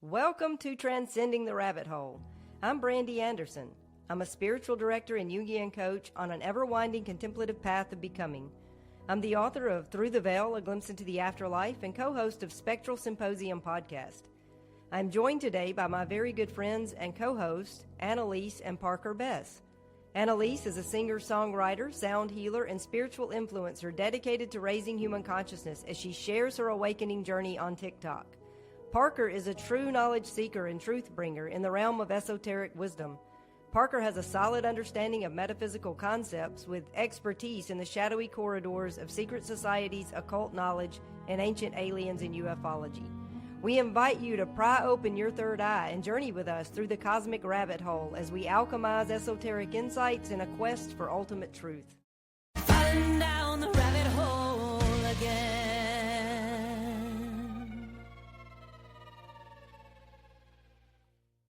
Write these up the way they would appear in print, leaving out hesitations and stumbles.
Welcome to Transcending the Rabbit Hole. I'm Brandy Anderson. I'm a spiritual director and Jungian coach on an ever-winding contemplative path of becoming. I'm the author of Through the Veil, A Glimpse into the Afterlife, and co-host of Spectral Symposium podcast. I'm joined today by my very good friends and co-hosts, Annelise and Parker Bess. Annelise is a singer-songwriter, sound healer, and spiritual influencer dedicated to raising human consciousness as she shares her awakening journey on TikTok. Parker is a true knowledge seeker and truth bringer in the realm of esoteric wisdom. Parker has a solid understanding of metaphysical concepts with expertise in the shadowy corridors of secret societies, occult knowledge, and ancient aliens and ufology. We invite you to pry open your third eye and journey with us through the cosmic rabbit hole as we alchemize esoteric insights in a quest for ultimate truth. Falling down the rabbit hole again.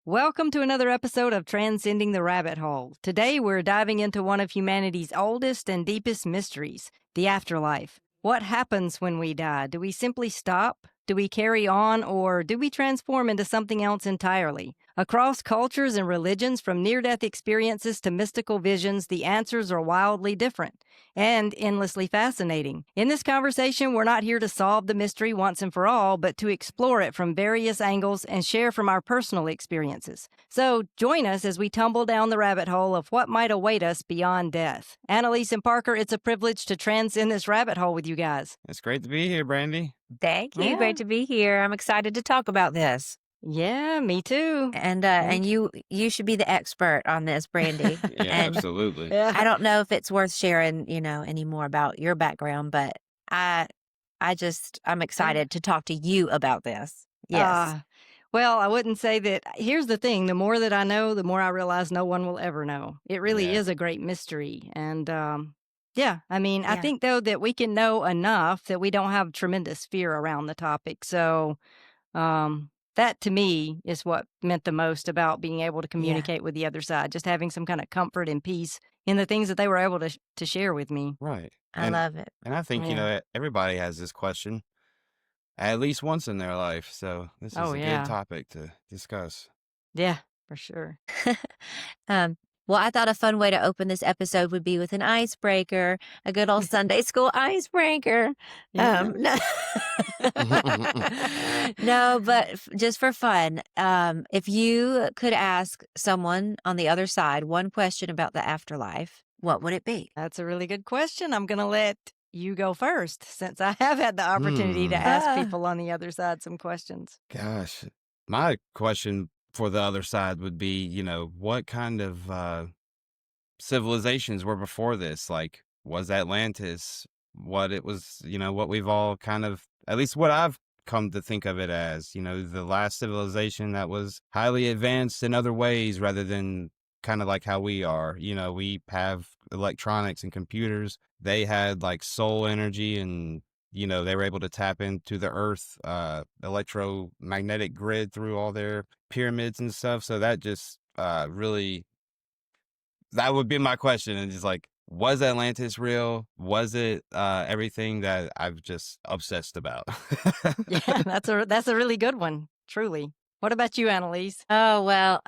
Welcome to another episode of Transcending the Rabbit Hole. Today we're diving into one of humanity's oldest and deepest mysteries, the afterlife. What happens when we die? Do we simply stop? Do we carry on, or do we transform into something else entirely? Across cultures and religions, from near-death experiences to mystical visions, the answers are wildly different and endlessly fascinating. In this conversation, we're not here to solve the mystery once and for all, but to explore it from various angles and share from our personal experiences. So join us as we tumble down the rabbit hole of what might await us beyond death. Annelise and Parker, it's a privilege to transcend this rabbit hole with you guys. It's great to be here, Brandy. Thank you. Yeah. Great to be here. I'm excited to talk about this. Yeah, me too. And you should be the expert on this, Brandy. Yeah, And absolutely. Yeah. I don't know if it's worth sharing, any more about your background, but I'm excited to talk to you about this. Yes. Well, I wouldn't say that. Here's the thing. The more that I know, the more I realize no one will ever know. It really Yeah. is a great mystery. And I mean, I Yeah. think, though, that we can know enough that we don't have tremendous fear around the topic. So that, to me, is what meant the most about being able to communicate with the other side, just having some kind of comfort and peace in the things that they were able to share with me. Right. I love it. And I think, Yeah. everybody has this question at least once in their life. So this is Oh, a yeah. good topic to discuss. Yeah, for sure. Well, I thought a fun way to open this episode would be with an icebreaker, a good old Sunday school icebreaker. Yeah. No, but just for fun, if you could ask someone on the other side one question about the afterlife, what would it be? That's a really good question. I'm going to let you go first, since I have had the opportunity to ask people on the other side some questions. Gosh, my question for the other side would be, what kind of civilizations were before this? Like, was Atlantis what it was, what we've all kind of, at least what I've come to think of it as, the last civilization that was highly advanced in other ways rather than kind of like how we are. We have electronics and computers. They had like soul energy and they were able to tap into the earth, electromagnetic grid through all their pyramids and stuff. So that just really, that would be my question. And just like, was Atlantis real? Was it everything that I've just obsessed about? Yeah, that's a really good one, truly. What about you, Annelise? Oh, well,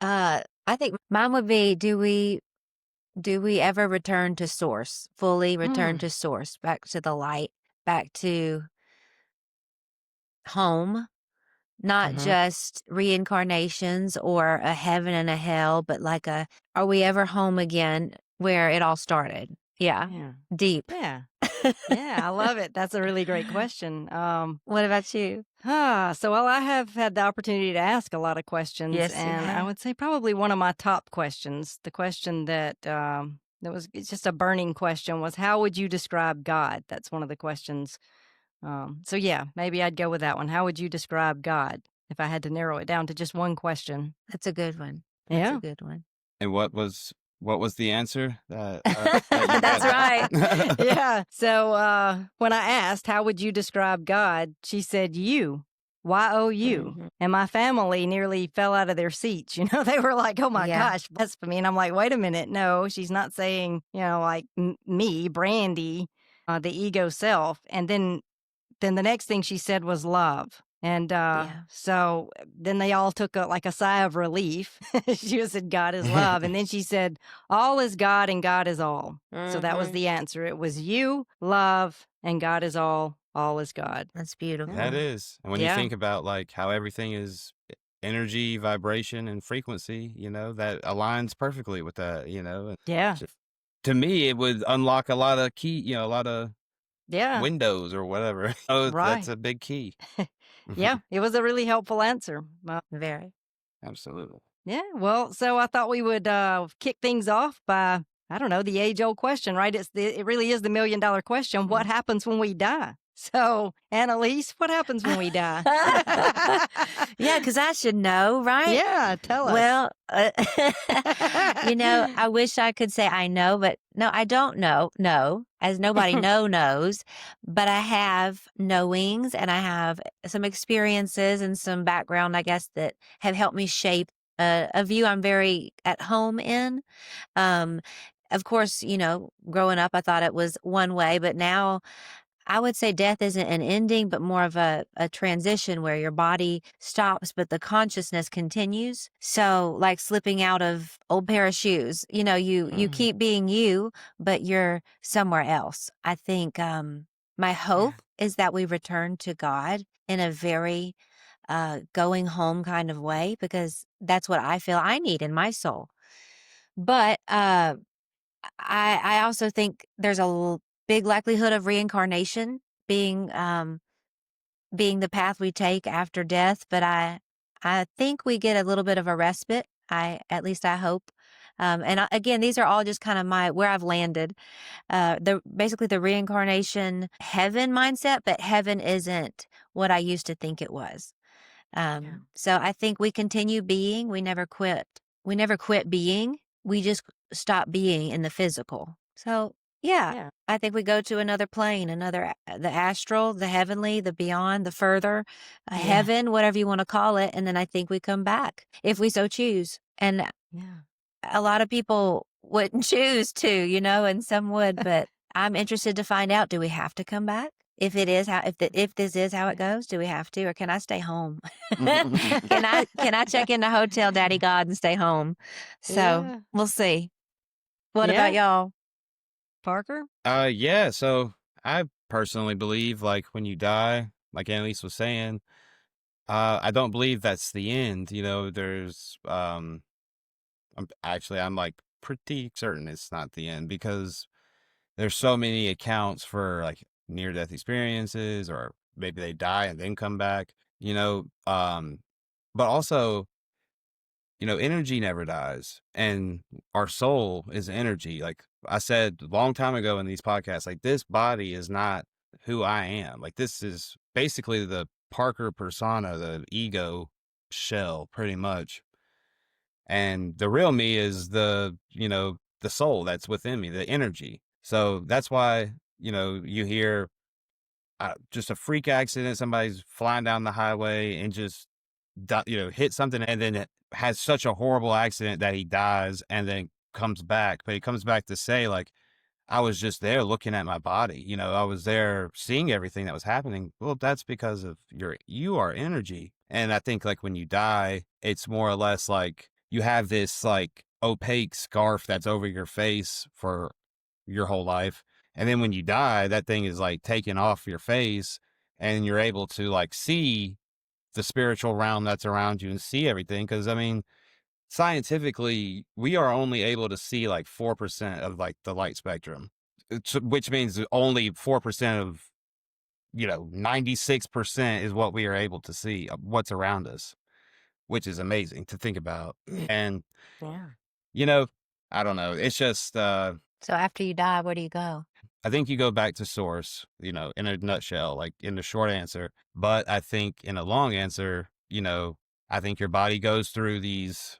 I think mine would be, do we ever return to source, fully return to source, back to the light, back to home, not just reincarnations or a heaven and a hell, but like are we ever home again where it all started? Yeah. Deep. Yeah. Yeah, I love it. That's a really great question. What about you? So I have had the opportunity to ask a lot of questions. Yes, you and I have. would say probably one of my top questions, the question that it's just a burning question, was how would you describe God? That's one of the questions. So yeah, maybe I'd go with that one. How would you describe God if I had to narrow it down to just one question? That's a good one. Yeah. That's a good one. And what was the answer? That That's right. Yeah. So when I asked, how would you describe God? She said, you. Y-O-U. Mhm. And my family nearly fell out of their seats. They were like, oh my Yeah. gosh, that's for me. And I'm like, wait a minute. No, she's not saying, like me, Brandy, the ego self. And then the next thing she said was love. And so then they all took a sigh of relief. She just said, God is love. And then she said, all is God and God is all. So that was the answer. It was you, love, and God is all. All is God. That's beautiful. That is. And when you think about like how everything is energy, vibration, and frequency, that aligns perfectly with that, Yeah. To me, it would unlock a lot of a lot of windows or whatever. Right. That's a big key. Yeah, it was a really helpful answer. Very. Absolutely. Yeah, well, so I thought we would kick things off by, I don't know, the age-old question, right? It really is the million-dollar question. What happens when we die? So, Annelise, what happens when we die? Yeah, because I should know, right? Yeah, tell us. Well, I wish I could say I know, but no, I don't know. No, as nobody knows, but I have knowings and I have some experiences and some background, I guess, that have helped me shape a view I'm very at home in. Of course, growing up, I thought it was one way, but now I would say death isn't an ending, but more of a transition where your body stops, but the consciousness continues. So like slipping out of old pair of shoes, you keep being you, but you're somewhere else. I think my hope is that we return to God in a very going home kind of way, because that's what I feel I need in my soul. But I also think there's a big likelihood of reincarnation being the path we take after death. But I think we get a little bit of a respite. At least I hope. Again, these are all just kind of where I've landed. Basically the reincarnation heaven mindset, but heaven isn't what I used to think it was. So I think we continue being. We never quit. We never quit being. We just stop being in the physical. So I think we go to another plane, the astral, the heavenly, the beyond, the further, heaven, whatever you want to call it. And then I think we come back if we so choose. And a lot of people wouldn't choose to, and some would, but I'm interested to find out, do we have to come back? If this is how it goes, do we have to, or can I stay home? Can I check in the hotel, Daddy God, and stay home? So we'll see. What about y'all? Parker? Yeah. So I personally believe, like, when you die, like Annalise was saying, I don't believe that's the end. There's, I'm like pretty certain it's not the end, because there's so many accounts for like near-death experiences, or maybe they die and then come back, but also, energy never dies, and our soul is energy. Like I said a long time ago in these podcasts, like, this body is not who I am. Like, this is basically the Parker persona, the ego shell, pretty much. And the real me is the soul that's within me, the energy. So that's why, you hear just a freak accident, somebody's flying down the highway and just hit something, and then it has such a horrible accident that he dies and then comes back. But he comes back to say, like, I was just there looking at my body. I was there seeing everything that was happening. Well, that's because of you are energy. And I think, like, when you die, it's more or less like you have this like opaque scarf that's over your face for your whole life. And then when you die, that thing is like taken off your face, and you're able to like see the spiritual realm that's around you and see everything. Because I mean, scientifically, we are only able to see like 4% of like the light spectrum, which means only 4% of 96% is what we are able to see of what's around us, which is amazing to think about. And I don't know, it's just so after you die, where do you go? I think you go back to source, in a nutshell, like in the short answer. But I think in a long answer, I think your body goes through these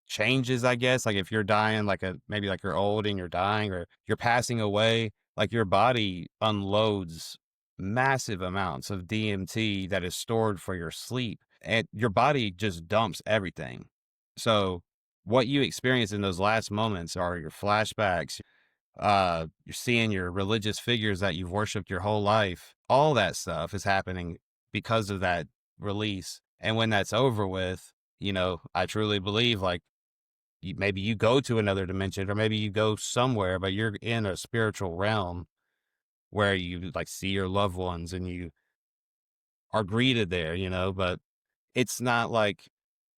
changes, I guess. Like if you're dying, maybe like you're old and you're dying, or you're passing away, like your body unloads massive amounts of DMT that is stored for your sleep, and your body just dumps everything. So what you experience in those last moments are your flashbacks, You're seeing your religious figures that you've worshiped your whole life. All that stuff is happening because of that release. And when that's over with, I truly believe like maybe you go to another dimension or maybe you go somewhere, but you're in a spiritual realm where you like see your loved ones and you are greeted there, but it's not like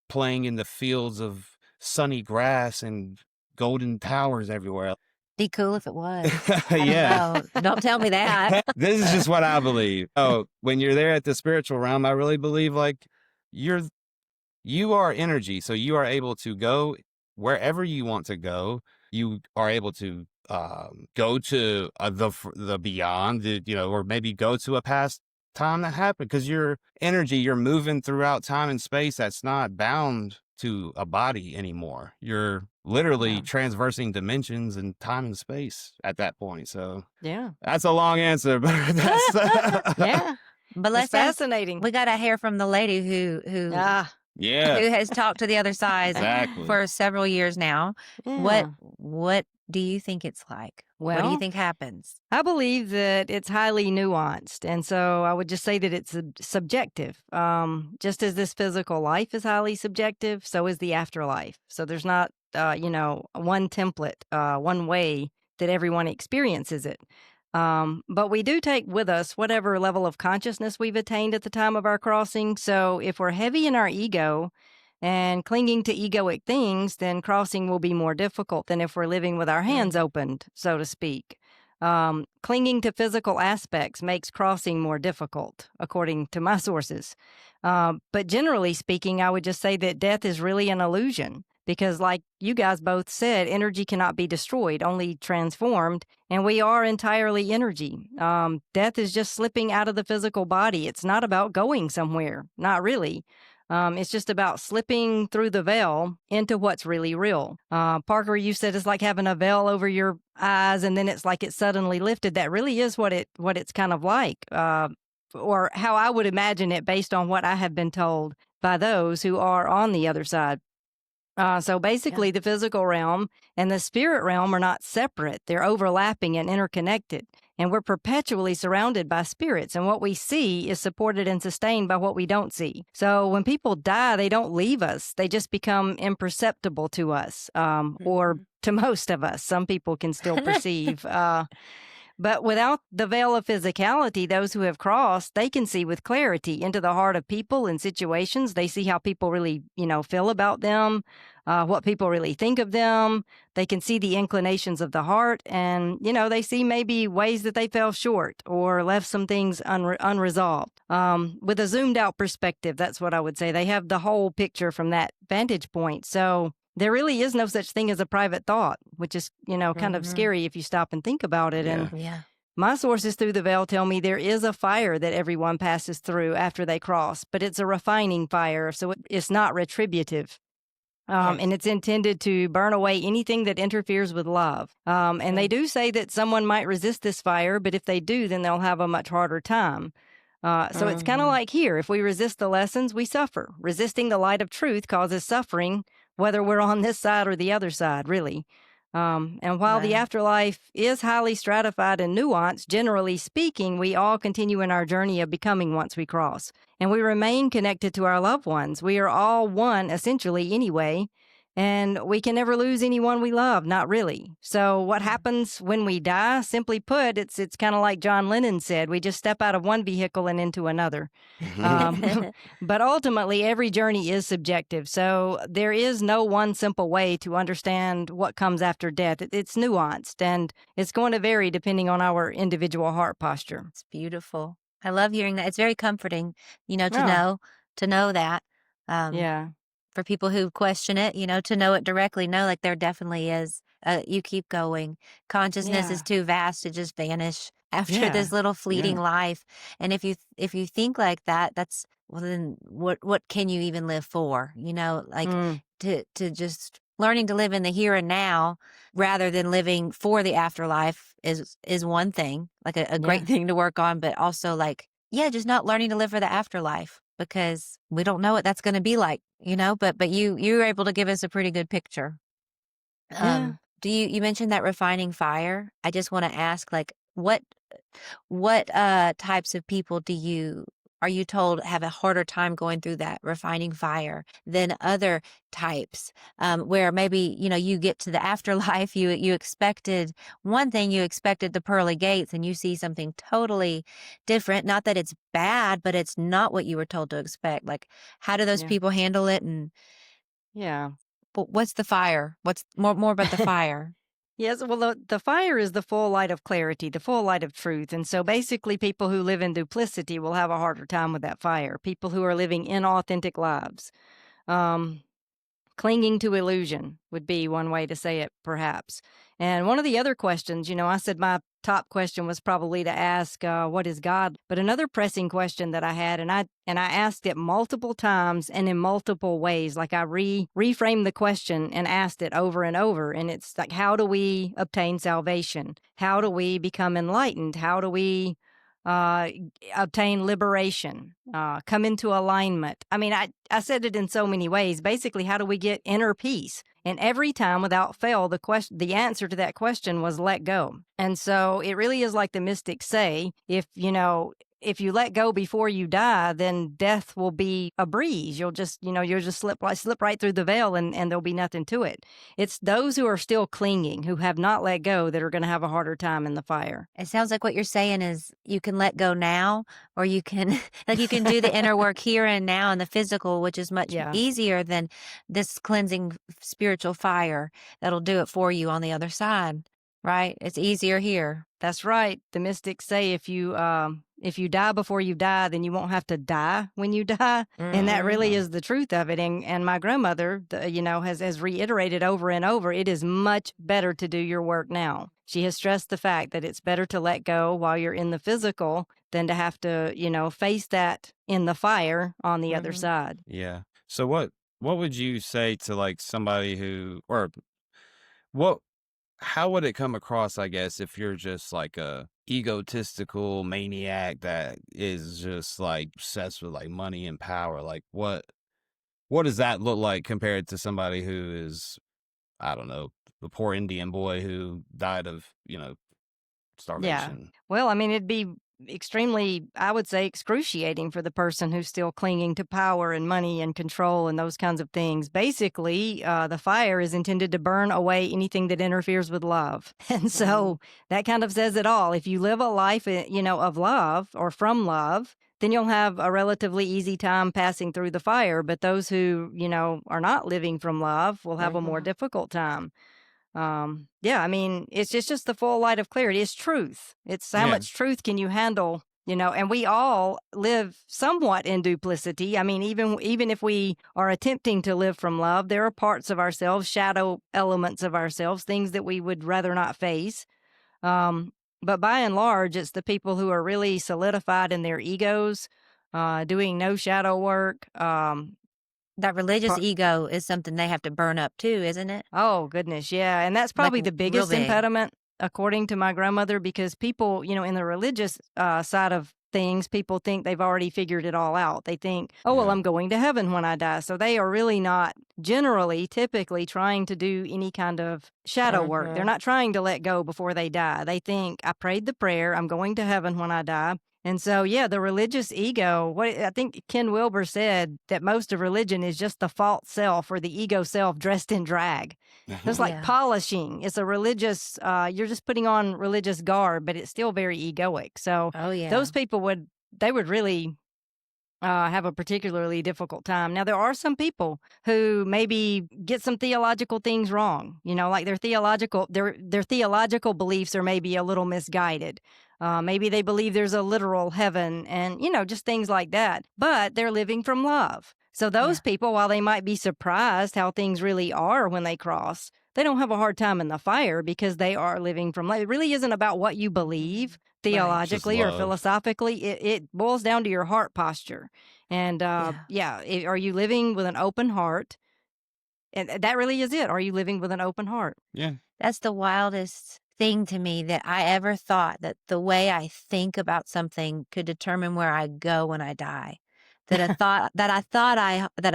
playing in the fields of sunny grass and golden towers everywhere. Be cool if it was. I Yeah. don't know. Don't tell me that. This is just what I believe. Oh, when you're there at the spiritual realm, I really believe like you are energy. So you are able to go wherever you want to go. You are able to go to the beyond, or maybe go to a past time that happened because your energy, you're moving throughout time and space that's not bound to a body anymore. You're literally transversing dimensions and time and space at that point. So Yeah. that's a long answer, but that's Yeah. But It's let's ask, fascinating. we got to hear from the lady who yeah, has talked to the other side exactly. for several years now. Yeah. What do you think it's like? What do you Well, think happens? I believe that it's highly nuanced. And so I would just say that it's subjective. Just as this physical life is highly subjective, so is the afterlife. So there's not, one template, one way that everyone experiences it. But we do take with us whatever level of consciousness we've attained at the time of our crossing. So if we're heavy in our ego and clinging to egoic things, then crossing will be more difficult than if we're living with our hands opened, so to speak. Clinging to physical aspects makes crossing more difficult, according to my sources. But generally speaking, I would just say that death is really an illusion because, like you guys both said, energy cannot be destroyed, only transformed, and we are entirely energy. Death is just slipping out of the physical body. It's not about going somewhere, not really. It's just about slipping through the veil into what's really real. Parker, you said it's like having a veil over your eyes and then it's like it's suddenly lifted. That really is what it's kind of like, or how I would imagine it based on what I have been told by those who are on the other side. So basically, the physical realm and the spirit realm are not separate. They're overlapping and interconnected. And we're perpetually surrounded by spirits. And what we see is supported and sustained by what we don't see. So when people die, they don't leave us. They just become imperceptible to us, or to most of us. Some people can still perceive. But without the veil of physicality, those who have crossed, they can see with clarity into the heart of people and situations. They see how people really, feel about them, what people really think of them. They can see the inclinations of the heart and, they see maybe ways that they fell short or left some things unresolved. With a zoomed out perspective, that's what I would say. They have the whole picture from that vantage point. So there really is no such thing as a private thought, which is, kind of scary if you stop and think about it. Yeah. And my sources through the veil tell me there is a fire that everyone passes through after they cross, but it's a refining fire, so it's not retributive. And it's intended to burn away anything that interferes with love. And they do say that someone might resist this fire, but if they do, then they'll have a much harder time. So it's kind of like here. If we resist the lessons, we suffer. Resisting the light of truth causes suffering, whether we're on this side or the other side, really. And while the afterlife is highly stratified and nuanced, generally speaking, we all continue in our journey of becoming once we cross. And we remain connected to our loved ones. We are all one, essentially, anyway. And we can never lose anyone we love, not really. So what happens when we die? Simply put, it's kind of like John Lennon said, we just step out of one vehicle and into another. But ultimately, every journey is subjective. So there is no one simple way to understand what comes after death. It's nuanced, and it's going to vary depending on our individual heart posture. It's beautiful. I love hearing that. It's very comforting, to Yeah. know that. Yeah. For people who question it, to know it directly, know like there definitely is. You keep going. Consciousness is too vast to just vanish after this little fleeting life. And if you think like that, then what can you even live for? Like to just learning to live in the here and now rather than living for the afterlife is one thing, like a great thing to work on, but also like just not learning to live for the afterlife because we don't know what that's going to be like, but you were able to give us a pretty good picture. You mentioned that refining fire. I just want to ask, like, what types of people are you told have a harder time going through that refining fire than other types, where maybe, you get to the afterlife, you expected one thing, you expected the pearly gates, and you see something totally different. Not that it's bad, but it's not what you were told to expect. Like, how do those Yeah. people handle it? And Yeah. what's the fire? What's more about the fire? Yes, well, the fire is the full light of clarity, the full light of truth. And so basically, people who live in duplicity will have a harder time with that fire. People who are living inauthentic lives. Um, Clinging to illusion would be one way to say it, perhaps. And one of the other questions, I said my top question was probably to ask, "What is God?" But another pressing question that I had, and I asked it multiple times and in multiple ways, like I reframed the question and asked it over and over. And it's like, how do we obtain salvation? How do we become enlightened? How do we uh, obtain liberation, come into alignment? I mean, I said it in so many ways. Basically, how do we get inner peace? And every time, without fail, the answer to that question was let go. And so it really is like the mystics say: if you let go before you die, then death will be a breeze. You'll just slip right through the veil, and there'll be nothing to it. It's those who are still clinging, who have not let go, that are going to have a harder time in the fire. It sounds like what you're saying is you can let go now, or you can like you can do the inner work here and now in the physical, which is much Yeah. easier than this cleansing spiritual fire that'll do it for you on the other side, right? It's easier here. That's right. The mystics say if you die before you die, then you won't have to die when you die, and that really is the truth of it. And my grandmother, has reiterated over and over, it is much better to do your work now. She has stressed the fact that it's better to let go while you're in the physical than to have to, face that in the fire on the other side. Yeah. So what would you say to like somebody who or what how would it come across, I guess, if you're just like a egotistical maniac that is just like obsessed with like money and power? Like what does that look like compared to somebody who is, I don't know, the poor Indian boy who died of, Yeah. starvation? Well, I mean, it'd be extremely, I would say, excruciating for the person who's still clinging to power and money and control and those kinds of things. Basically, the fire is intended to burn away anything that interferes with love. And so that kind of says it all. If you live a life, of love or from love, then you'll have a relatively easy time passing through the fire. But those who, are not living from love will have a more difficult time. Yeah, I mean, it's just the full light of clarity. It's truth. It's how Yeah. much truth can you handle, and we all live somewhat in duplicity. I mean, even if we are attempting to live from love, there are parts of ourselves, shadow elements of ourselves, things that we would rather not face. But by and large, it's the people who are really solidified in their egos, doing no shadow work. That religious ego is something they have to burn up too, isn't it? Oh, goodness, yeah, and that's Like probably the real biggest big. impediment, according to my grandmother, because people, in the religious side of things, people think they've already figured it all out. They think, "Oh, well, Yeah. I'm going to heaven when I die." So they are really not typically trying to do any kind of shadow work. They're not trying to let go before they die. They think, "I prayed the prayer, I'm going to heaven when I die." And so, yeah, the religious ego, what I think Ken Wilber said, that most of religion is just the false self or the ego self dressed in drag. It's like Yeah. polishing. It's a religious, you're just putting on religious garb, but it's still very egoic. So Oh yeah. those people would really have a particularly difficult time. Now, there are some people who maybe get some theological things wrong, like their theological beliefs are maybe a little misguided. Maybe they believe there's a literal heaven and, just things like that, but they're living from love. So those people, while they might be surprised how things really are when they cross, they don't have a hard time in the fire because they are living from love. It really isn't about what you believe theologically or love. philosophically. It boils down to your heart posture. And are you living with an open heart? And that really is it. Are you living with an open heart? Yeah. That's the wildest thing to me, that I ever thought that the way I think about something could determine where I go when I die. That a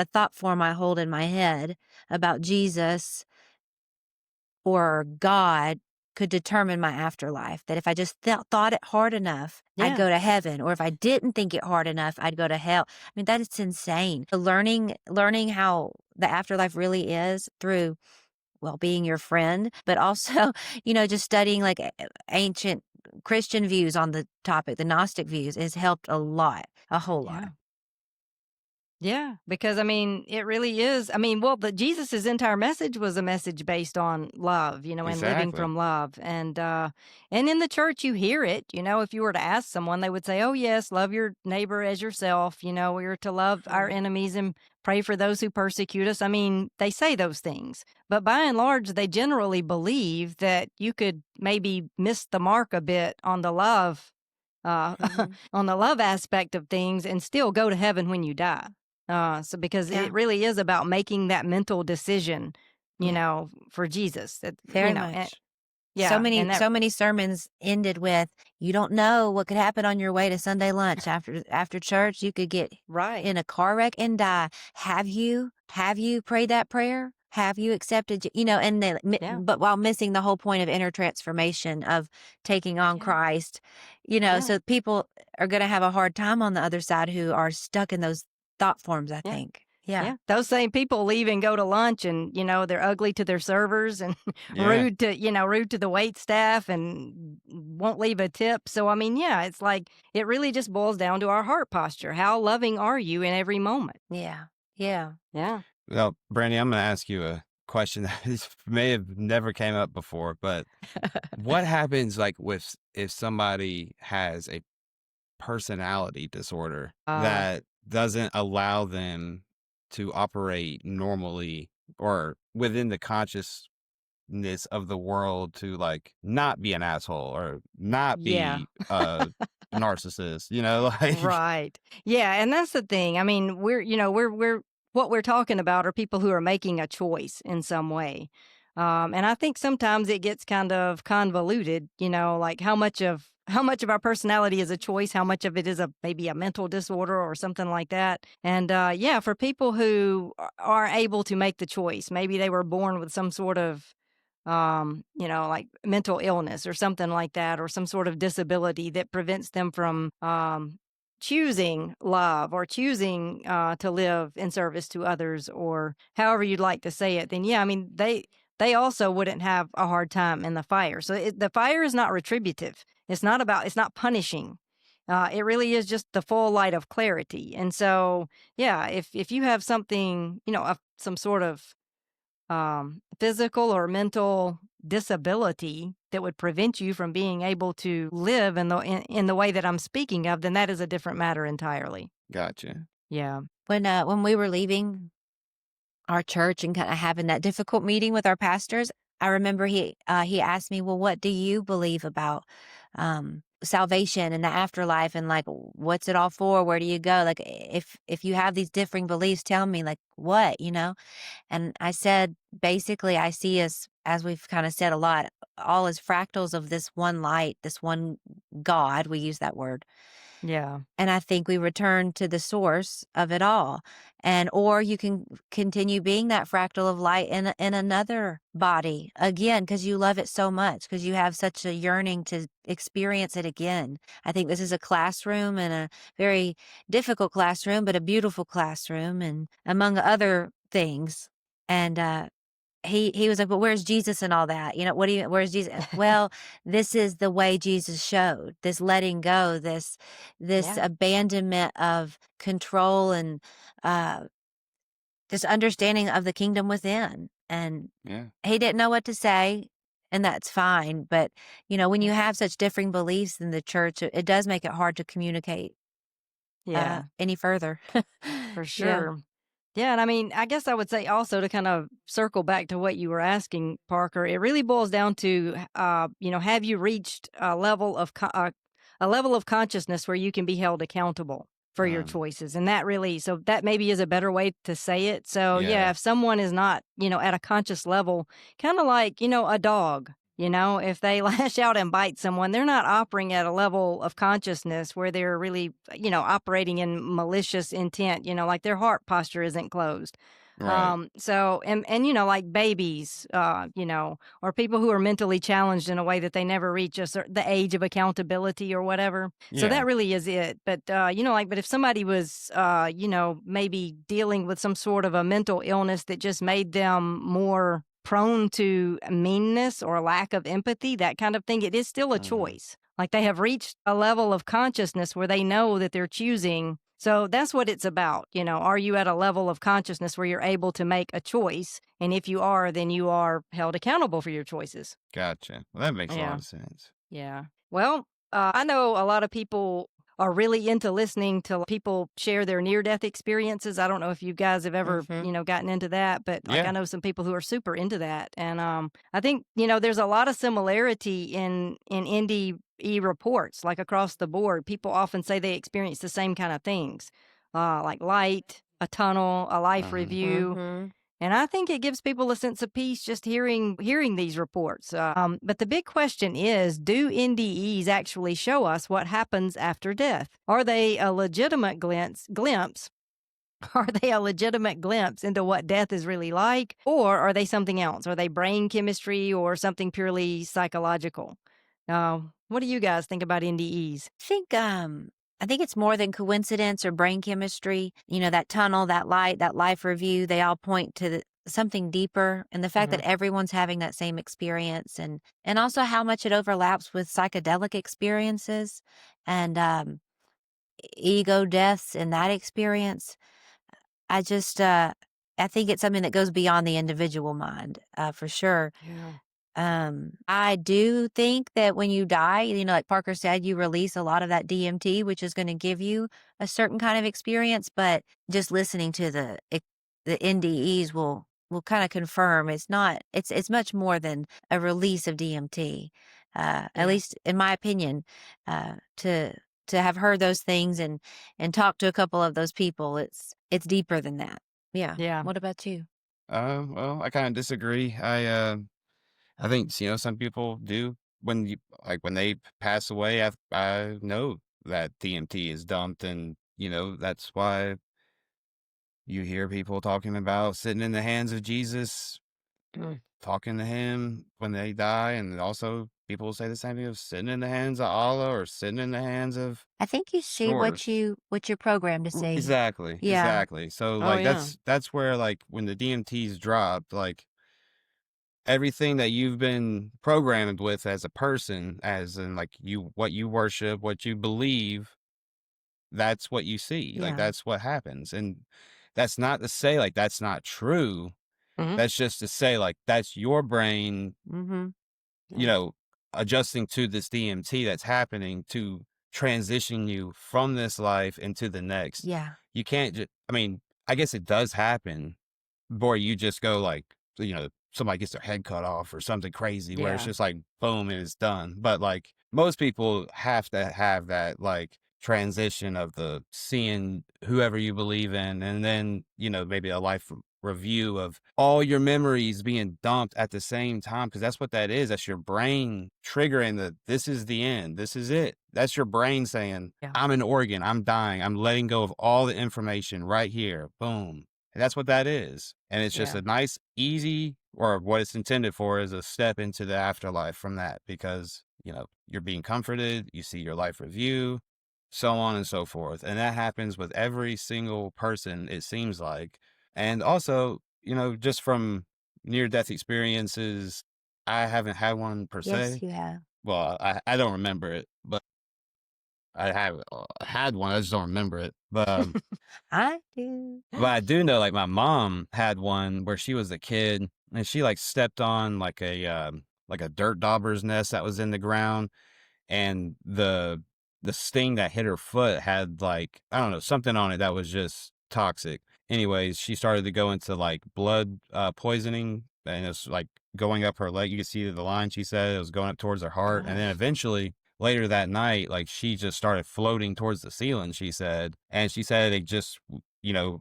thought form I hold in my head about Jesus or God could determine my afterlife. That if I just thought it hard enough, I'd Yeah. go to heaven. Or if I didn't think it hard enough, I'd go to hell. I mean, that is insane. Learning how the afterlife really is through, well, being your friend, but also, just studying like ancient Christian views on the topic, the Gnostic views, has helped a lot, a whole lot. Yeah. Yeah, because I mean, it really is. I mean, well, Jesus's entire message was a message based on love, and living Exactly. from love. And in the church you hear it, if you were to ask someone, they would say, "Oh, yes, love your neighbor as yourself, we are to love our enemies and pray for those who persecute us." I mean, they say those things. But by and large, they generally believe that you could maybe miss the mark a bit on the love on the love aspect of things and still go to heaven when you die. So because Yeah. it really is about making that mental decision, Yeah. For Jesus. That Very and, much. yeah, So and that so many sermons ended with, you don't know what could happen on your way to Sunday lunch after church. You could get right. in a car wreck and die. Have you prayed that prayer? Have you accepted, and Yeah. but while missing the whole point of inner transformation of taking on Yeah. Christ, Yeah. so people are going to have a hard time on the other side who are stuck in those thought forms, I Yeah. think. Yeah. Yeah, those same people leave and go to lunch, and they're ugly to their servers and Yeah. rude to the wait staff and won't leave a tip. So I mean, yeah, it's like it really just boils down to our heart posture. How loving are you in every moment? Yeah. Yeah. Yeah. Well, Brandy, I'm going to ask you a question that may have never came up before, but what happens like if somebody has a personality disorder that doesn't allow them to operate normally or within the consciousness of the world to like not be an asshole or not Yeah. be a narcissist, like Right. Yeah, and that's the thing. I mean, we're what we're talking about are people who are making a choice in some way. And I think sometimes it gets kind of convoluted, like how much of our personality is a choice, how much of it is maybe a mental disorder or something like that. And yeah, for people who are able to make the choice, maybe they were born with some sort of like mental illness or something like that, or some sort of disability that prevents them from choosing love or choosing to live in service to others, or however you'd like to say it. Then yeah, I mean they also wouldn't have a hard time in the fire. So the fire is not retributive. It's not punishing. It really is just the full light of clarity. And so yeah, if you have something, some sort of physical or mental disability that would prevent you from being able to live in the way that I'm speaking of, then that is a different matter entirely. gotcha. Yeah. When we were leaving our church and kind of having that difficult meeting with our pastors, I remember he asked me, "Well, what do you believe about salvation and the afterlife, and like what's it all for? Where do you go? Like if you have these differing beliefs, tell me like what, And I said, basically, I see us, as we've kind of said a lot, all as fractals of this one light, this one God. We use that word. Yeah. And I think we return to the source of it all. Or you can continue being that fractal of light in another body again, because you love it so much, because you have such a yearning to experience it again. I think this is a classroom, and a very difficult classroom, but a beautiful classroom, and among other things. And he was like, "But where's Jesus and all that? Where's Jesus?" Well, this is the way Jesus showed, this letting go, this Yeah. abandonment of control, and uh this understanding of the kingdom within. And Yeah. he didn't know what to say, and that's fine. But when you have such differing beliefs in the church, it does make it hard to communicate Yeah. any further. For Yeah. sure. Yeah, and I mean, I guess I would say also, to kind of circle back to what you were asking, Parker, it really boils down to, have you reached a level of consciousness where you can be held accountable for your Um, choices, and so that maybe is a better way to say it. So yeah, yeah. if someone is not, at a conscious level, kind of like a dog. If they lash out and bite someone, they're not operating at a level of consciousness where they're really, operating in malicious intent, like their heart posture isn't closed. Right. So, and like babies, or people who are mentally challenged in a way that they never reach the age of accountability or whatever. So Yeah. that really is it. But, but if somebody was, maybe dealing with some sort of a mental illness that just made them more prone to meanness or lack of empathy, that kind of thing, it is still a Mhm. choice. Like they have reached a level of consciousness where they know that they're choosing. So that's what it's about. Are you at a level of consciousness where you're able to make a choice? And if you are, then you are held accountable for your choices. Gotcha. Well, that makes a lot Yeah. of sense. Yeah. Well, I know a lot of people are really into listening to people share their near-death experiences. I don't know if you guys have ever, Mm-hmm. gotten into that, but like I Yeah. know some people who are super into that. And I think, there's a lot of similarity in NDE reports, like across the board. People often say they experience the same kind of things, like light, a tunnel, a life Uh-huh. review. Mm-hmm. And I think it gives people a sense of peace just hearing these reports. But the big question is, do NDEs actually show us what happens after death? Are they a legitimate glimpse? Are they a legitimate glimpse into what death is really like? Or are they something else? Are they brain chemistry or something purely psychological? What do you guys think about NDEs? I think it's more than coincidence or brain chemistry. That tunnel, that light, that life review, they all point to something deeper, and the fact that Mhm. everyone's having that same experience, and also how much it overlaps with psychedelic experiences and ego deaths in that experience. I just I think it's something that goes beyond the individual mind, for sure. Yeah. I do think that when you die, like Parker said, you release a lot of that DMT, which is going to give you a certain kind of experience. But just listening to the NDEs will kind of confirm it's not. It's much more than a release of DMT. At Yeah. least in my opinion, to have heard those things and talk to a couple of those people, it's deeper than that. Yeah. Yeah. What about you? Well, I kind of disagree. I think, some people do when they pass away, I know that DMT is dumped, and, that's why you hear people talking about sitting in the hands of Jesus, talking to him when they die. And also people say the same thing of sitting in the hands of Allah or sitting in the hands of I think you see source. what you're programmed to see. Exactly. Yeah. Exactly. So Oh like yeah. that's where, like, when the DMT's dropped, like everything that you've been programmed with as a person, as in like what you worship, what you believe, that's what you see. Like Yeah. that's what happens. And that's not to say like that's not true. Hmm. That's just to say like that's your brain, Mhm. you know, adjusting to this DMT that's happening to transition you from this life into the next. Yeah. You can't just, I mean, I guess it does happen where you just go like, somebody gets their head cut off or something crazy where it's Yeah. just like, boom, and it's done. But like most people have to have that like transition of the seeing whoever you believe in, and then, maybe a life review of all your memories being dumped at the same time, because that's what that is. That's your brain triggering this is the end, this is it. That's your brain saying, Yeah. I'm an organ, I'm dying, I'm letting go of all the information right here, boom. And that's what that is. And it's just Yeah. a nice easy, or what it's intended for is a step into the afterlife from that, because you're being comforted, you see your life review, so on and so forth. And that happens with every single person, it seems like. And also, just from near death experiences, I haven't had one per Yes, se. you have. Well, I don't remember it, but I have had one. I just don't remember it. I do. But I do know, like, my mom had one where she was a kid and she like stepped on like a dirt dauber's nest that was in the ground, and the sting that hit her foot had, like, I don't know, something on it that was just toxic. Anyways, she started to go into like blood poisoning, and it's like going up her leg. You could see the line, she said it was going up towards her heart. And then Gosh. eventually later that night, like, she just started floating towards the ceiling, she said. And she said it just,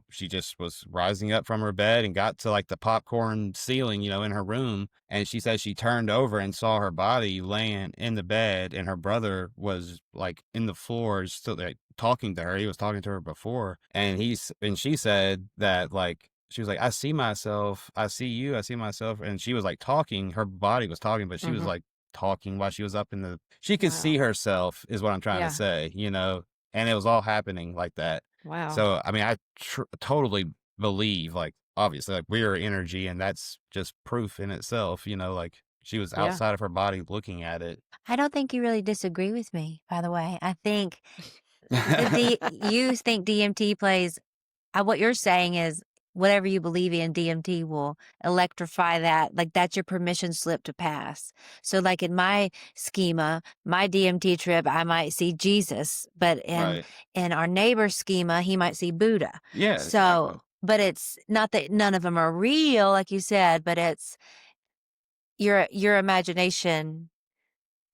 she just was rising up from her bed and got to like the popcorn ceiling, in her room. And she said she turned over and saw her body laying in the bed, and her brother was like in the floor, still like talking to her. He was talking to her before. And she said that, like, she was like, I see myself, I see you, I see myself. And she was like talking, her body was talking, but she was like talking while she was up in the, she could see Wow. herself, is what I'm trying Yeah. to say, and it was all happening like that. Wow. So, I mean, I totally believe, like, obviously, like, we're energy, and that's just proof in itself, like, she was Yeah. outside of her body looking at it. I don't think you really disagree with me, by the way. I think you think DMT plays, what you're saying is whatever you believe in, DMT will electrify that. Like that's your permission slip to pass. So like in my schema, my DMT trip, I might see Jesus, but Right. in our neighbor's schema, he might see Buddha. Yeah, So, exactly. but it's not that none of them are real, like you said, but it's your imagination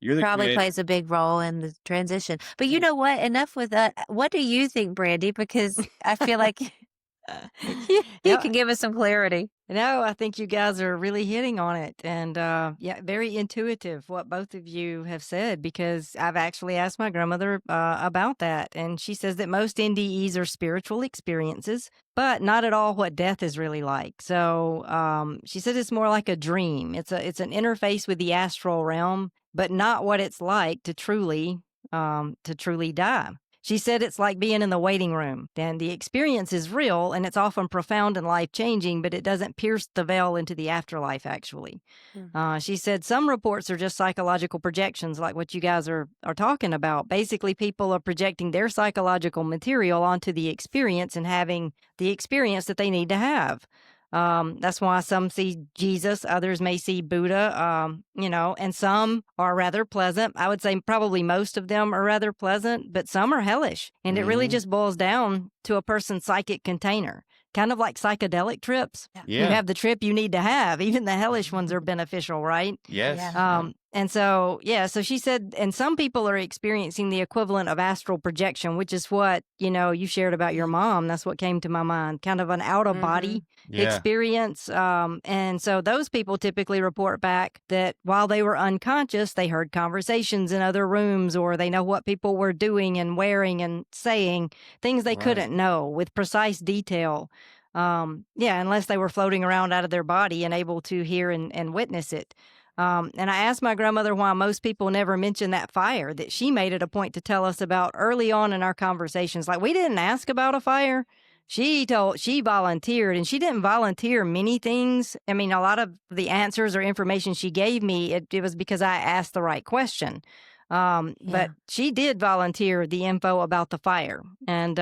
You're the probably creator. plays a big role in the transition. But you know what? Enough with that. What do you think, Brandy? Because I feel like you Yeah. can give us some clarity. No, I think you guys are really hitting on it. And yeah, very intuitive what both of you have said, because I've actually asked my grandmother about that. And she says that most NDEs are spiritual experiences, but not at all what death is really like. So she said it's more like a dream. It's an interface with the astral realm, but not what it's like to truly die. She said it's like being in the waiting room, and the experience is real, and it's often profound and life-changing, but it doesn't pierce the veil into the afterlife, actually. She said some reports are just psychological projections, like what you guys are talking about. Basically, people are projecting their psychological material onto the experience and having the experience that they need to have. That's why some see Jesus, others may see Buddha, and some are rather pleasant. I would say probably most of them are rather pleasant, but some are hellish. And it really just boils down to a person's psychic container. Kind of like psychedelic trips. Yeah. You have the trip you need to have. Even the hellish ones are beneficial, right? Yes. Yeah. And so, so she said, and some people are experiencing the equivalent of astral projection, which is what, you shared about your mom. That's what came to my mind, kind of an out of body experience. And so those people typically report back that while they were unconscious, they heard conversations in other rooms, or they know what people were doing and wearing and saying, things they couldn't know with precise detail. Unless they were floating around out of their body and able to hear and witness it. And I asked my grandmother why most people never mention that fire that she made it a point to tell us about early on in our conversations. Like, we didn't ask about a fire. She volunteered, and she didn't volunteer many things. I mean, a lot of the answers or information she gave me, it was because I asked the right question. But she did volunteer the info about the fire and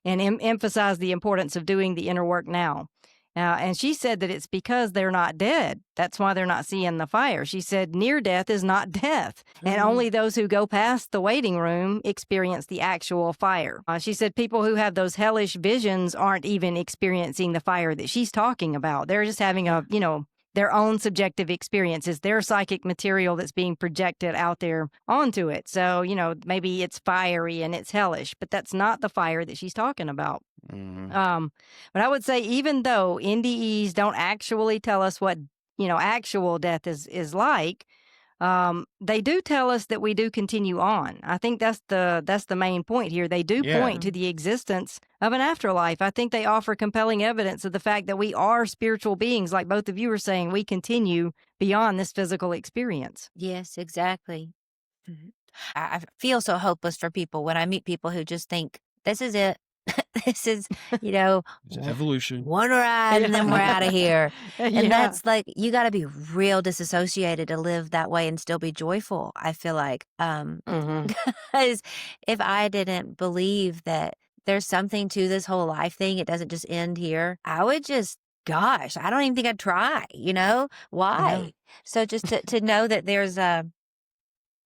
emphasize the importance of doing the inner work now. And she said that it's because they're not dead. That's why they're not seeing the fire. She said near death is not death, and only those who go past the waiting room experience the actual fire. She said people who have those hellish visions aren't even experiencing the fire that she's talking about. They're just having their own subjective experiences, their psychic material that's being projected out there onto it. So, maybe it's fiery and it's hellish, but that's not the fire that she's talking about. But I would say even though NDEs don't actually tell us what, actual death is like, they do tell us that we do continue on. I think that's the main point here. They do point to the existence of an afterlife. I think they offer compelling evidence of the fact that we are spiritual beings, like both of you were saying. We continue beyond this physical experience. Yes, exactly. I feel so hopeless for people when I meet people who just think this is it. This is, It's evolution. one ride and then we're out of here. And that's like, you got to be real disassociated to live that way and still be joyful, I feel like. Because if I didn't believe that there's something to this whole life thing, it doesn't just end here, I would just, gosh, I don't even think I'd try, why? So just to know that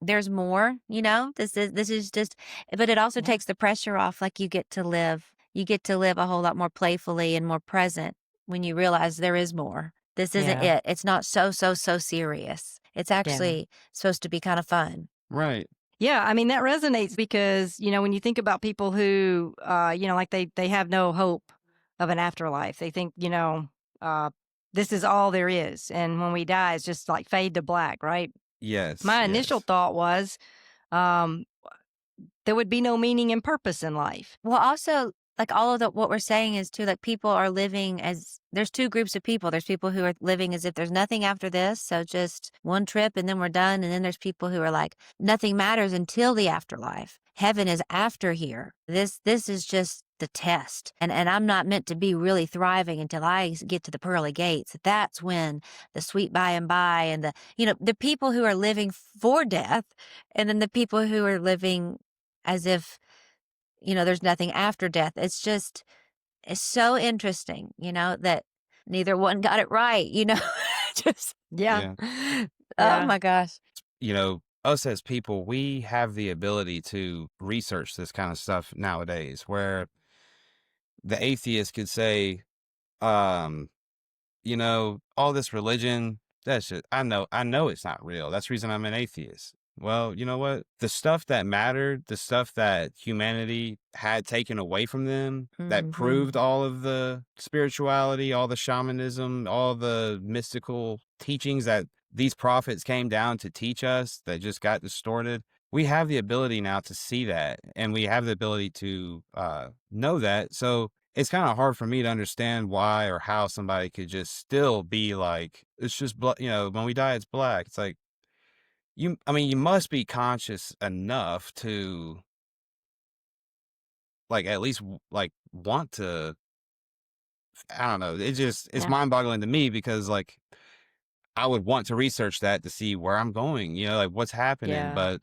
there's more, this is just, but it also takes the pressure off. Like you get to live a whole lot more playfully and more present when you realize there is more. This isn't it. It's not so serious. It's actually supposed to be kind of fun. Right. Yeah, I mean, that resonates because, when you think about people who, like they have no hope of an afterlife, they think, this is all there is. And when we die, it's just like fade to black, right? Yes. My initial thought was there would be no meaning and purpose in life. Well, also, like all of what we're saying is too, like people are living as there's two groups of people. There's people who are living as if there's nothing after this, so just one trip and then we're done. And then there's people who are like nothing matters until the afterlife. Heaven is after here. This is just the test. And I'm not meant to be really thriving until I get to the pearly gates. That's when the sweet by and by and the people who are living for death, and then the people who are living as if there's nothing after death. It's so interesting, that neither one got it right, just, Yeah. Yeah. oh Yeah. my gosh. Us as people, we have the ability to research this kind of stuff nowadays, where the atheist could say, um, all this religion, that shit, I know it's not real. That's the reason I'm an atheist. Well, you know what? The stuff that mattered, the stuff that humanity had taken away from them, that proved all of the spirituality, all the shamanism, all the mystical teachings that these prophets came down to teach us that just got distorted. We have the ability now to see that, and we have the ability to know that. So it's kind of hard for me to understand why or how somebody could just still be like, it's just, when we die, it's black. It's like, you must be conscious enough to, like, at least, like, want to, I don't know. It's Yeah. mind boggling to me because, like, I would want to research that to see where I'm going, like what's happening. Yeah. But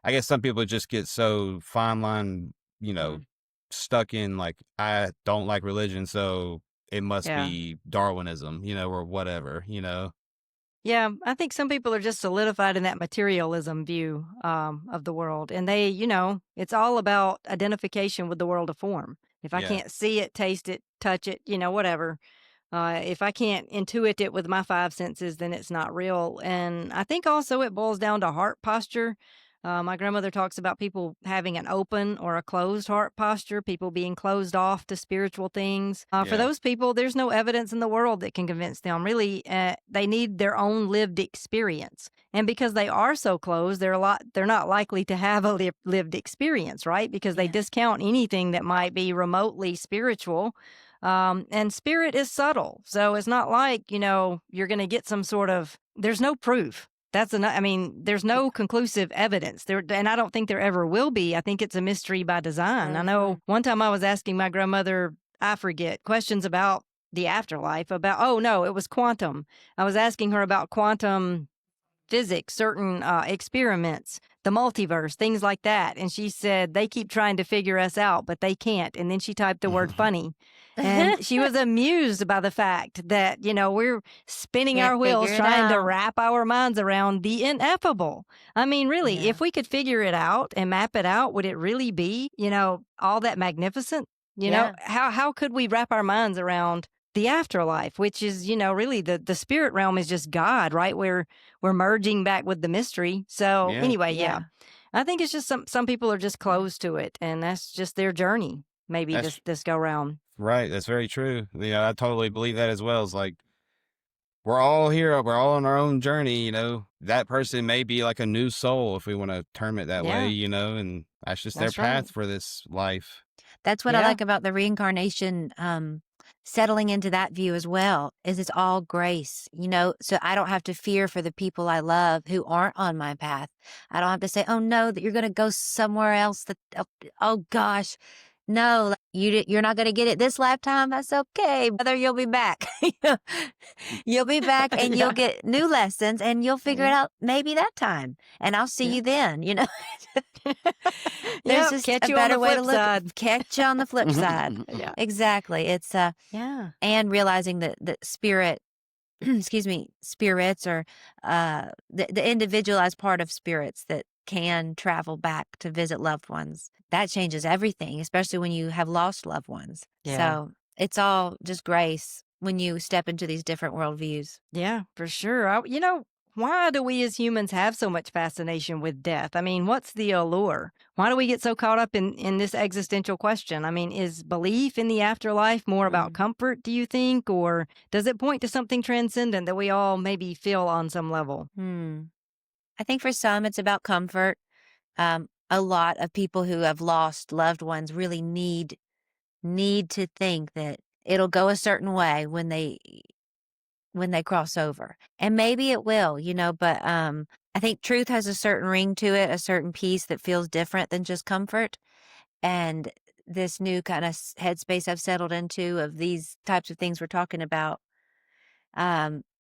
I guess some people just get so fine line, Mm. stuck in like, I don't like religion, so it must Yeah. be Darwinism, or whatever, Yeah, I think some people are just solidified in that materialism view of the world. And they, it's all about identification with the world of form. If I Yeah. can't see it, taste it, touch it, whatever, if I can't intuit it with my five senses, then it's not real. And I think also it boils down to heart posture. My grandmother talks about people having an open or a closed heart posture, people being closed off to spiritual things. For Yeah. those people, there's no evidence in the world that can convince them. Really, they need their own lived experience. And because they are so closed, they're not likely to have a lived experience, right? Because they Yeah. discount anything that might be remotely spiritual. And spirit is subtle. So it's not like, you're going to get some sort of, there's no proof. There's no conclusive evidence there. And I don't think there ever will be. I think it's a mystery by design. I know one time I was asking my grandmother, I forget, questions about the afterlife it was quantum. I was asking her about quantum physics, certain experiments, the multiverse, things like that. And she said, they keep trying to figure us out, but they can't. And then she typed the word funny. And she was amused by the fact that, we're spinning Can't our wheels figure it trying to out. wrap our minds around the ineffable. Really, Yeah. if we could figure it out and map it out, would it really be, all that magnificent? Yeah. How could we wrap our minds around the afterlife, which is, really the spirit realm is just God, right? We're merging back with the mystery. So Yeah. anyway, Yeah. I think it's just some people are just closed to it, and that's just their journey. Maybe That's this go round. right. That's very true. I totally believe that as well. It's like, we're all here. We're all on our own journey. That person may be like a new soul, if we want to term it that way, and that's just That's their right. path for this life. That's what I Yeah. like about the reincarnation, settling into that view as well, is it's all grace, so I don't have to fear for the people I love who aren't on my path. I don't have to say, oh no, that you're going to go somewhere else oh gosh, no, you're not going to get it this lifetime. That's okay, brother. You'll be back. You'll be back and Yeah. you'll get new lessons and you'll figure it out maybe that time. And I'll see Yeah. you then, There's Yep, just catch a you on better the way to flip look. side. Catch you on the flip side. Yeah. Exactly. It's Yeah. and realizing that the spirit, excuse me, spirits or the individualized part of spirits that can travel back to visit loved ones. That changes everything, especially when you have lost loved ones. Yeah. So it's all just grace when you step into these different worldviews. Yeah, for sure. Why do we as humans have so much fascination with death? What's the allure? Why do we get so caught up in this existential question? Is belief in the afterlife more about comfort, do you think? Or does it point to something transcendent that we all maybe feel on some level? I think for some, it's about comfort. A lot of people who have lost loved ones really need need to think that it'll go a certain way when they cross over. And maybe it will, but I think truth has a certain ring to it, a certain peace that feels different than just comfort. And this new kind of headspace I've settled into of these types of things we're talking about,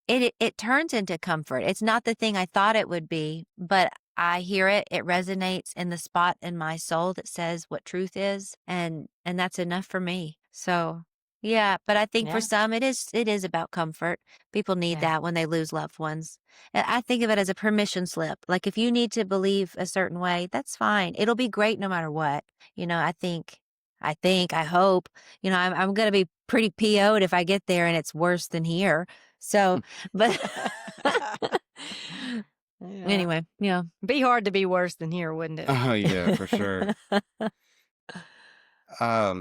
it turns into comfort. It's not the thing I thought it would be, but I hear it. It resonates in the spot in my soul that says what truth is, and that's enough for me. So yeah, but I think for Yeah. some it is about comfort. People need Yeah. that when they lose loved ones. And I think of it as a permission slip. Like if you need to believe a certain way, that's fine. It'll be great no matter what. I hope, I'm going to be pretty PO'd if I get there and it's worse than here. So, but Yeah. anyway, yeah. Be hard to be worse than here, wouldn't it? Oh yeah, for sure. Yeah,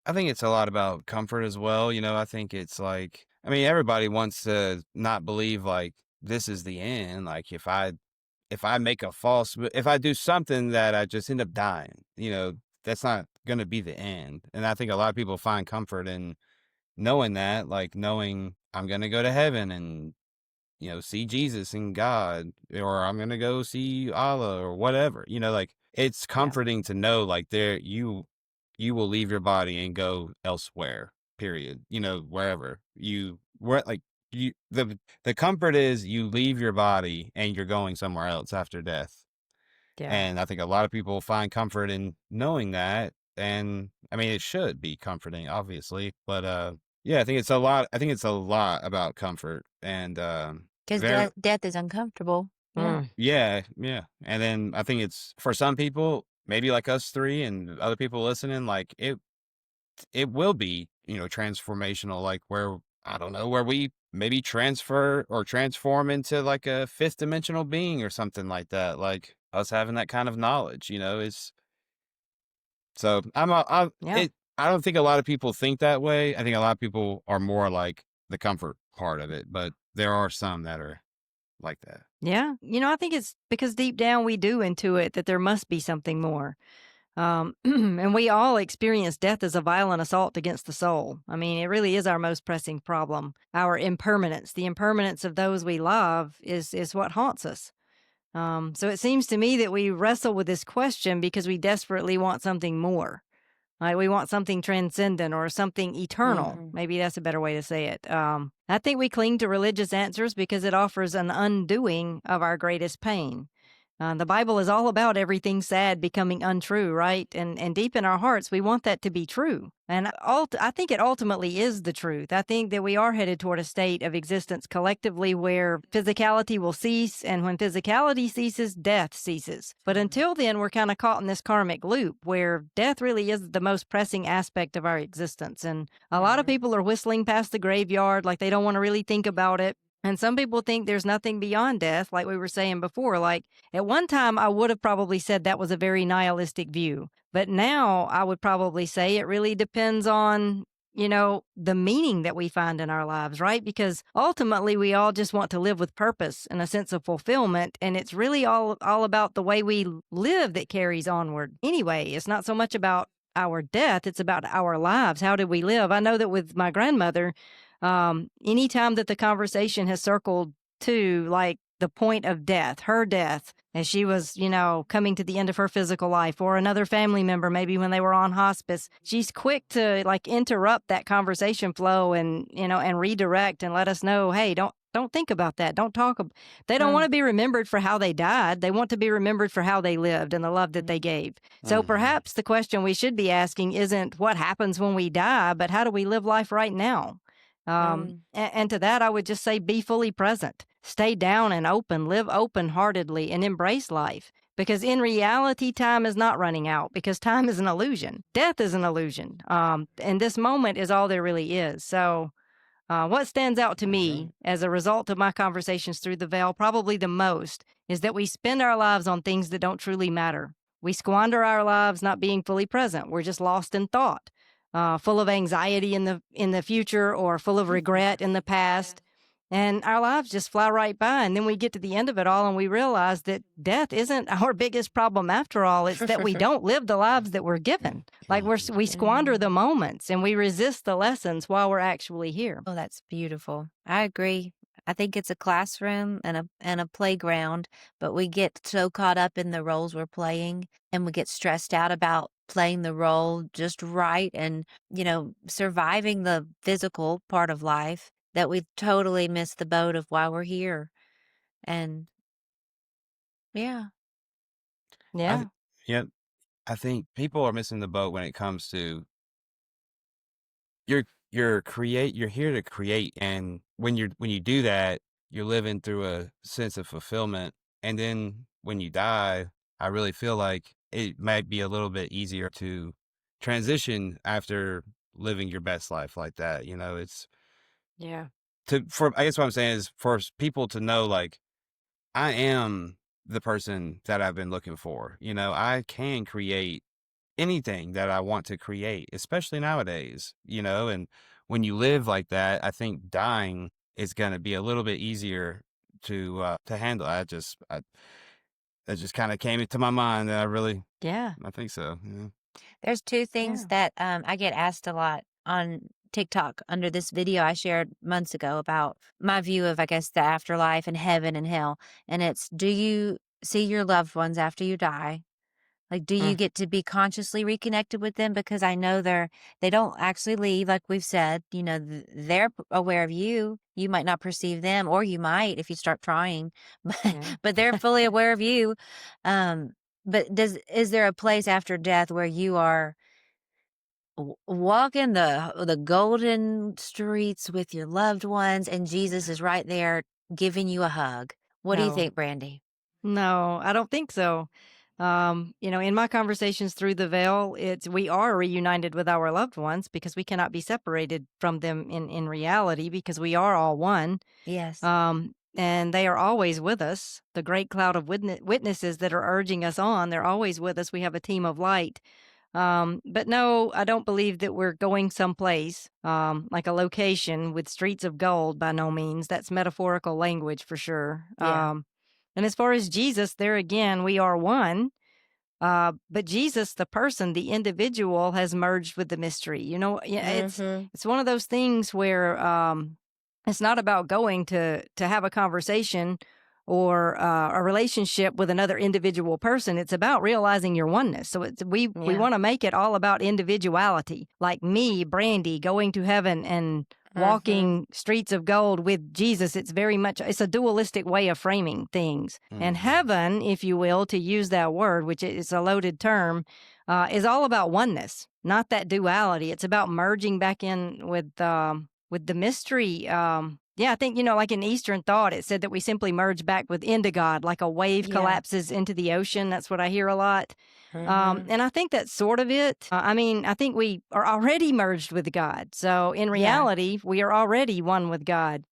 I think it's a lot about comfort as well. I think it's like, I mean, everybody wants to not believe like this is the end. Like if I make if I do something that I just end up dying, that's not going to be the end. And I think a lot of people find comfort in knowing that, like knowing I'm going to go to heaven and, see Jesus and God, or I'm going to go see Allah or whatever, like it's comforting to know like you will leave your body and go elsewhere, period. Wherever the comfort is you leave your body and you're going somewhere else after death. Yeah. And I think a lot of people find comfort in knowing that. And I mean, it should be comforting, obviously, but, yeah, I think it's a lot about comfort and, Because death is uncomfortable. Yeah. yeah. And then I think it's for some people, maybe like us three and other people listening, like it will be, transformational, like where, I don't know, where we maybe transfer or transform into like a fifth dimensional being or something like that. Like us having that kind of knowledge, is so Yeah. I don't think a lot of people think that way. I think a lot of people are more like the comfort part of it, but there are some that are like that. Yeah. I think it's because deep down we do intuit that there must be something more. And we all experience death as a violent assault against the soul. I mean, it really is our most pressing problem. Our impermanence, the impermanence of those we love, is what haunts us. So it seems to me that we wrestle with this question because we desperately want something more. Like we want something transcendent or something eternal. Mhm. Maybe that's a better way to say it. I think we cling to religious answers because it offers an undoing of our greatest pain. The Bible is all about everything sad becoming untrue, right? And deep in our hearts, we want that to be true. And I think it ultimately is the truth. I think that we are headed toward a state of existence collectively where physicality will cease, and when physicality ceases, death ceases. But until then, we're kind of caught in this karmic loop where death really is the most pressing aspect of our existence. And a lot of people are whistling past the graveyard like they don't want to really think about it. And some people think there's nothing beyond death, like we were saying before. Like at one time, I would have probably said that was a very nihilistic view. But now I would probably say it really depends on, the meaning that we find in our lives, right? Because ultimately, we all just want to live with purpose and a sense of fulfillment. And it's really all about the way we live that carries onward. Anyway, it's not so much about our death, it's about our lives. How did we live? I know that with my grandmother, anytime that the conversation has circled to like the point of death, her death, as she was, coming to the end of her physical life, or another family member, maybe when they were on hospice, she's quick to like interrupt that conversation flow and, and redirect and let us know, hey, don't think about that. Don't talk. They don't want to be remembered for how they died. They want to be remembered for how they lived and the love that they gave. So perhaps the question we should be asking isn't what happens when we die, but how do we live life right now? And to that, I would just say be fully present, stay down and open, live open-heartedly, and embrace life. Because in reality, time is not running out because time is an illusion. Death is an illusion. And this moment is all there really is. So what stands out to me as a result of my conversations through the veil, probably the most, is that we spend our lives on things that don't truly matter. We squander our lives not being fully present. We're just lost in thought. Full of anxiety in the future or full of regret in the past. and our lives just fly right by. And then we get to the end of it all and we realize that death isn't our biggest problem after all. It's that we don't live the lives that we're given. Like we squander the moments and we resist the lessons while we're actually here. Oh, that's beautiful. I agree. I think it's a classroom and a playground, but we get so caught up in the roles we're playing and we get stressed out about playing the role just right and, surviving the physical part of life that we totally miss the boat of why we're here. And yeah. Yeah. Yep. I think people are missing the boat when it comes to you're here to create, and when you do that, you're living through a sense of fulfillment. And then when you die, I really feel like it might be a little bit easier to transition after living your best life like that. It's Yeah. I guess what I'm saying is for people to know, like, I am the person that I've been looking for. I can create anything that I want to create, especially nowadays, and when you live like that, I think dying is going to be a little bit easier to handle. That just kind of came into my mind that I think so. Yeah. There's two things that I get asked a lot on TikTok under this video I shared months ago about my view of, I guess, the afterlife and heaven and hell. And it's, do you see your loved ones after you die? Like, do you get to be consciously reconnected with them? Because I know they don't actually leave, like we've said. They're aware of you. You might not perceive them, or you might if you start trying, but they're fully aware of you. But is there a place after death where you are walking the golden streets with your loved ones, and Jesus is right there giving you a hug? What do you No. think, Brandy? No, I don't think so. In my conversations through the veil, we are reunited with our loved ones because we cannot be separated from them in reality because we are all one. Yes. And they are always with us. The great cloud of witnesses that are urging us on, they're always with us. We have a team of light. But no, I don't believe that we're going someplace, like a location with streets of gold, by no means. That's metaphorical language for sure. Yeah. And as far as Jesus, there again, we are one. But Jesus, the person, the individual, has merged with the mystery. It's one of those things where it's not about going to have a conversation or a relationship with another individual person. It's about realizing your oneness. So we want to make it all about individuality, like me, Brandy, going to heaven and walking streets of gold with Jesus. It's a dualistic way of framing things. And heaven, if you will, to use that word, which is a loaded term, is all about oneness, not that duality. It's about merging back in with the mystery. I think, like in Eastern thought, it said that we simply merge back into God, like a wave collapses into the ocean. That's what I hear a lot. And I think that's sort of it. I think we are already merged with God. So in reality, we are already one with God.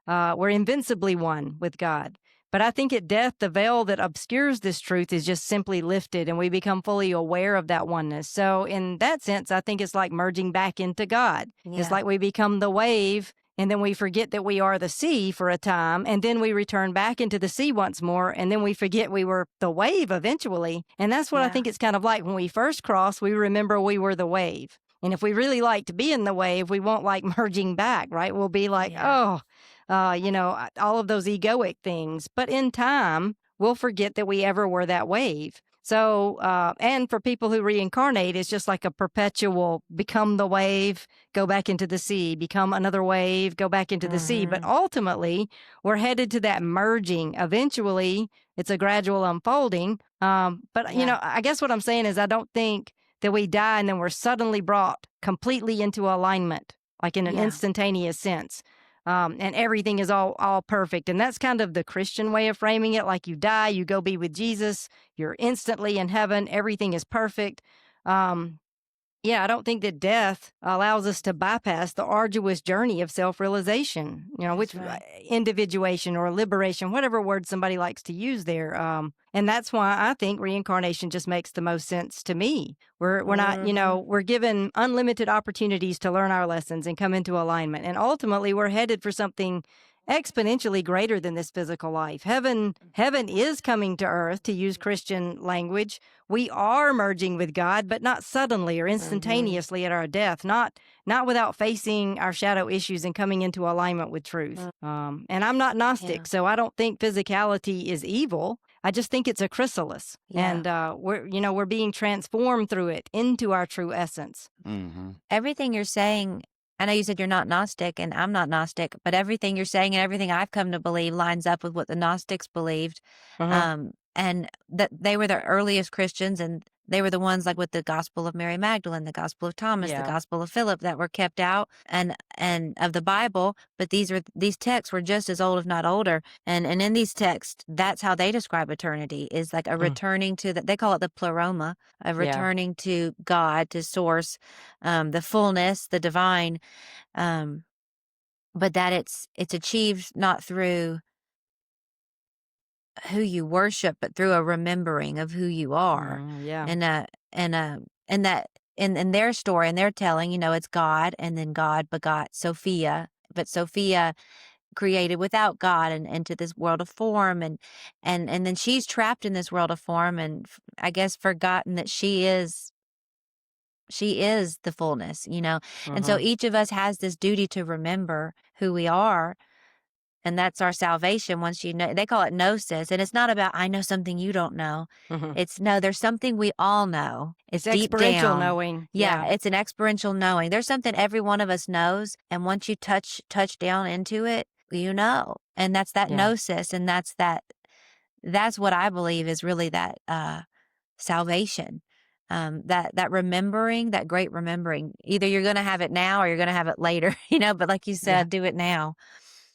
We're invincibly one with God. But I think at death, the veil that obscures this truth is just simply lifted and we become fully aware of that oneness. So in that sense, I think it's like merging back into God. Yeah. It's like we become the wave and then we forget that we are the sea for a time, and then we return back into the sea once more, and then we forget we were the wave eventually. And that's what I think it's kind of like when we first cross, we remember we were the wave. And if we really like to be in the wave, we won't like merging back, right? We'll be like, all of those egoic things. But in time, we'll forget that we ever were that wave. So, and for people who reincarnate, it's just like a perpetual become the wave, go back into the sea, become another wave, go back into the sea. But ultimately, we're headed to that merging. Eventually, it's a gradual unfolding. I guess what I'm saying is I don't think that we die and then we're suddenly brought completely into alignment, like in an instantaneous sense. And everything is all perfect. And that's kind of the Christian way of framing it. Like you die, you go be with Jesus, you're instantly in heaven, everything is perfect. I don't think that death allows us to bypass the arduous journey of self-realization, individuation or liberation, whatever word somebody likes to use there. And that's why I think reincarnation just makes the most sense to me. We're not, we're given unlimited opportunities to learn our lessons and come into alignment. And ultimately, we're headed for something exponentially greater than this physical life. Heaven is coming to earth, to use Christian language. We are merging with God, but not suddenly or instantaneously at our death, not without facing our shadow issues and coming into alignment with truth. And I'm not Gnostic, so I don't think physicality is evil. I just think it's a chrysalis, and we're being transformed through it into our true essence. Mm-hmm. Everything you're saying, I know you said you're not Gnostic, and I'm not Gnostic, but everything you're saying and everything I've come to believe lines up with what the Gnostics believed. And that they were the earliest Christians, and they were the ones like with the Gospel of Mary Magdalene, the Gospel of Thomas, the Gospel of Philip that were kept out and of the Bible. But these texts were just as old, if not older. And in these texts, that's how they describe eternity, is like a returning to they call it the pleroma, of returning to God, to source, the fullness, the divine. But that it's achieved not through who you worship, but through a remembering of who you are. And that in their story, and they're telling, it's God, and then God begot Sophia, but Sophia created without God and into this world of form, and then she's trapped in this world of form, and I guess forgotten that she is the fullness, And so each of us has this duty to remember who we are. And that's our salvation. Once they call it gnosis. And it's not about, I know something you don't know. It's no, there's something we all know. It's deep experiential down. knowing. Yeah, it's an experiential knowing. There's something every one of us knows. And once you touch down into it, and that's that gnosis. And that's what I believe is really that salvation. That remembering, that great remembering. Either you're going to have it now or you're going to have it later, but like you said, do it now.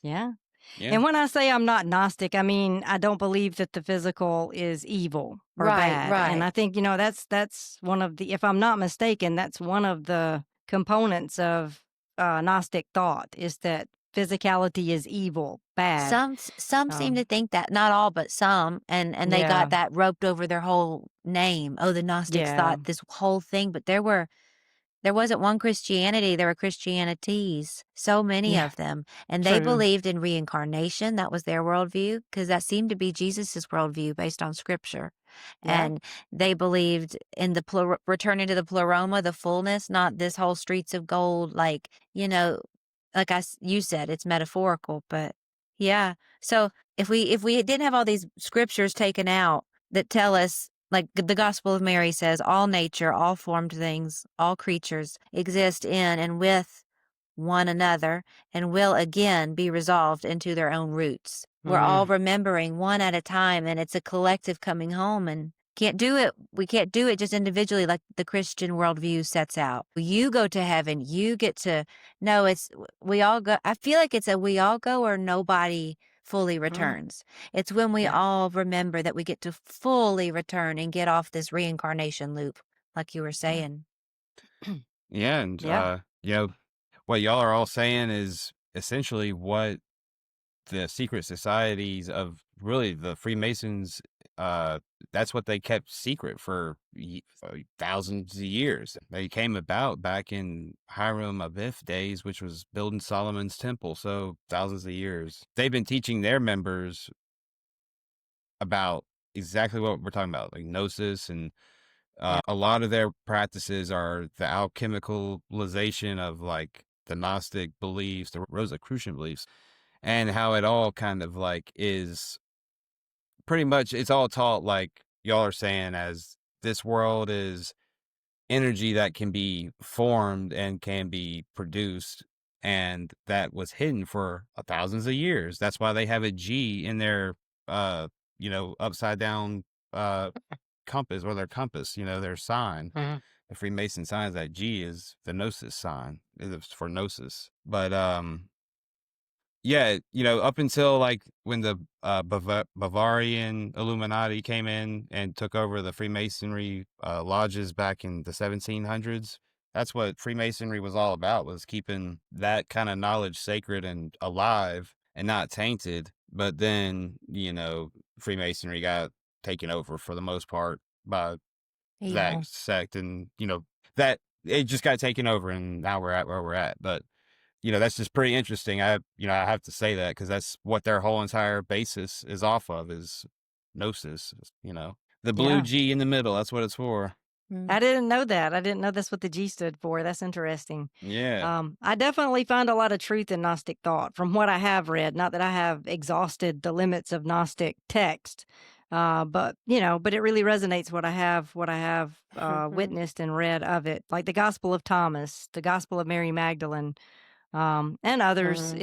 Yeah. And when I say I'm not Gnostic, I mean, I don't believe that the physical is evil or bad. Right. And I think, that's one of the, if I'm not mistaken, that's one of the components of Gnostic thought, is that physicality is evil, bad. Some seem to think that, not all, but some, and they got that roped over their whole name. Oh, the Gnostics thought this whole thing, but there wasn't one Christianity. There were Christianities, so many of them. And they believed in reincarnation. That was their worldview, because that seemed to be Jesus's worldview based on scripture. And they believed in the returning to the pleroma, the fullness, not this whole streets of gold, like, like you said, it's metaphorical, but yeah. So if we didn't have all these scriptures taken out that tell us, like the Gospel of Mary says, all nature, all formed things, all creatures exist in and with one another and will again be resolved into their own roots. We're all remembering one at a time, and it's a collective coming home, and we can't do it just individually like the Christian worldview sets out. You go to heaven, you get to, no, it's, we all go. I feel like it's a we all go or nobody fully returns. It's when we all remember that we get to fully return and get off this reincarnation loop, like you were saying. And what y'all are all saying is essentially what the secret societies of really the Freemasons, that's what they kept secret for thousands of years. They came about back in Hiram Abiff days, which was building Solomon's temple. So thousands of years. They've been teaching their members about exactly what we're talking about, like gnosis, and a lot of their practices are the alchemicalization of like the Gnostic beliefs, the Rosicrucian beliefs, and how it all kind of like is pretty much, it's all taught like y'all are saying, as this world is energy that can be formed and can be produced, and that was hidden for thousands of years. That's why they have a G in their upside down compass, or their compass, their sign. The Freemason sign is that G is the gnosis sign. It's for gnosis. But up until like when the Bavarian Illuminati came in and took over the Freemasonry lodges back in the 1700s, that's what Freemasonry was all about, was keeping that kind of knowledge sacred and alive and not tainted. But then, Freemasonry got taken over for the most part by that sect, and that it just got taken over, and now we're at where we're at. But that's just pretty interesting. I have to say that because that's what their whole entire basis is off of is gnosis. The blue Yeah. G in the middle. That's what it's for. I didn't know that. I didn't know that's what the G stood for. That's interesting. Yeah. I definitely find a lot of truth in Gnostic thought from what I have read. Not that I have exhausted the limits of Gnostic text, but it really resonates what I have witnessed and read of it, like the Gospel of Thomas, the Gospel of Mary Magdalene, and others.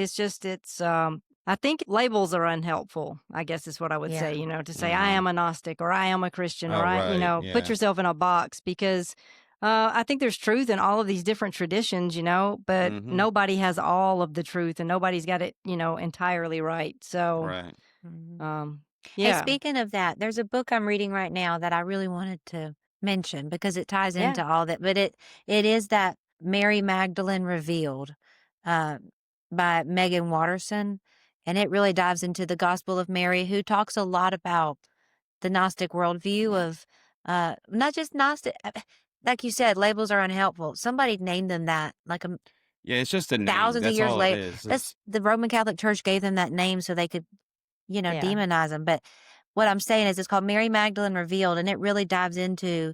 I think labels are unhelpful, I guess is what I would Yeah. say, to say I am a Gnostic or I am a Christian or right. put Yeah. yourself in a box because I think there's truth in all of these different traditions, but Mhm. nobody has all of the truth and nobody's got it, entirely right. So, Right. Hey, yeah, speaking of that, there's a book I'm reading right now that I really wanted to mention because it ties yeah, into all that. But it is that Mary Magdalene Revealed uh, by Megan Watterson. And it really dives into the Gospel of Mary, who talks a lot about the Gnostic worldview of not just Gnostic. Like you said, labels are unhelpful. Somebody named them that like Yeah, it's just a name. thousands of That's years all it later. is. That's the Roman Catholic Church gave them that name so they could yeah, demonize them. But what I'm saying is it's called Mary Magdalene Revealed, and it really dives into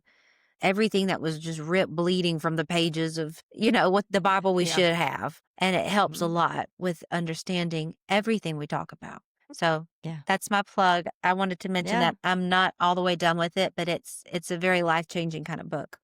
everything that was just ripped bleeding from the pages of, what the Bible we yeah. should have. And it helps a Mhm. lot with understanding everything we talk about. So Yeah. that's my plug. I wanted to mention Yeah. that I'm not all the way done with it, but it's a very life-changing kind of book.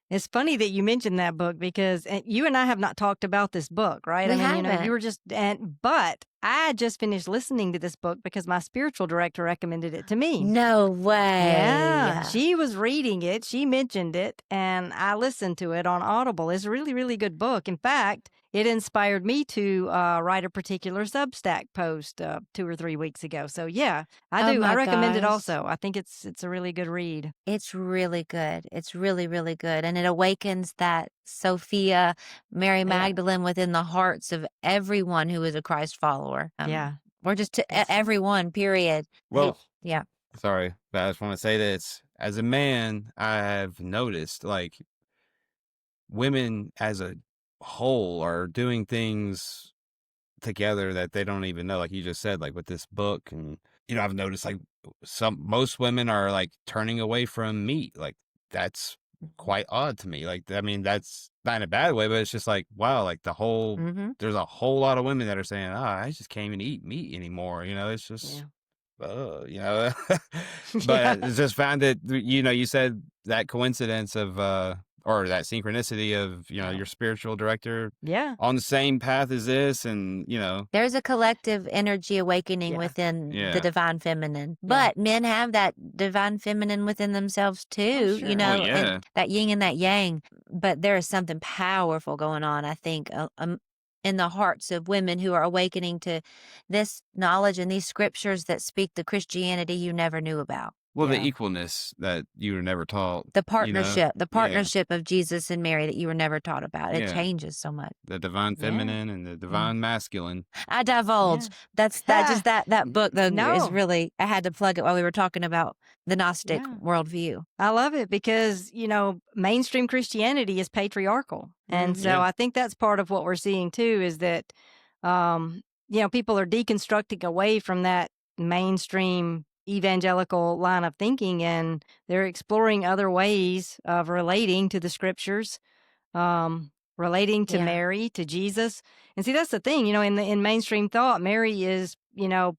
It's funny that you mentioned that book because you and I have not talked about this book, right? We I mean, you haven't. were but I just finished listening to this book because my spiritual director recommended it to me. No way. Yeah, she was reading it. She mentioned it, and I listened to it on Audible. It's a really, really good book. In fact, it inspired me to write a particular Substack post 2 or 3 weeks ago. So yeah, I Oh do. I my recommend it gosh. also. I think it's a really good read. It's really good. It's really, really good. And it awakens that Sophia, Mary Yeah. Magdalene within the hearts of everyone who is a Christ follower. Yeah. Or just to It's- everyone, period. Well, Yeah. sorry, but I just want to say this. As a man, I have noticed like women as a whole are doing things together that they don't even know. Like you just said, like with this book, and I've noticed like most women are like turning away from meat. Like that's quite odd to me. Like I mean, that's not in a bad way, but it's just like wow, like Mm-hmm. there's a whole lot of women that are saying, "Oh, I just can't even eat meat anymore." It's just. Yeah. But Yeah. I just found it, you said that coincidence of, or that synchronicity of, Yeah. your spiritual director Yeah. on the same path as this. And, There's a collective energy awakening Yeah. within Yeah. the divine feminine. But men have that divine feminine within themselves too, sure. Well, and yeah. that yin and that yang. But there is something powerful going on, I think, in the hearts of women who are awakening to this knowledge and these scriptures that speak the Christianity you never knew about. Well, the Yeah. equalness that you were never taught, The you know? partnership of Jesus and Mary that you were never taught about. It Yeah. changes so much. The divine Yeah. feminine and the divine masculine. I divulge. Yeah. That book though is No. really, I had to plug it while we were talking about the Gnostic Yeah. worldview. I love it because, mainstream Christianity is patriarchal. And so Yeah. I think that's part of what we're seeing too is that, people are deconstructing away from that mainstream evangelical line of thinking and they're exploring other ways of relating to the scriptures, relating to Yeah. Mary, to Jesus. And see, that's the thing, in mainstream thought, Mary is, A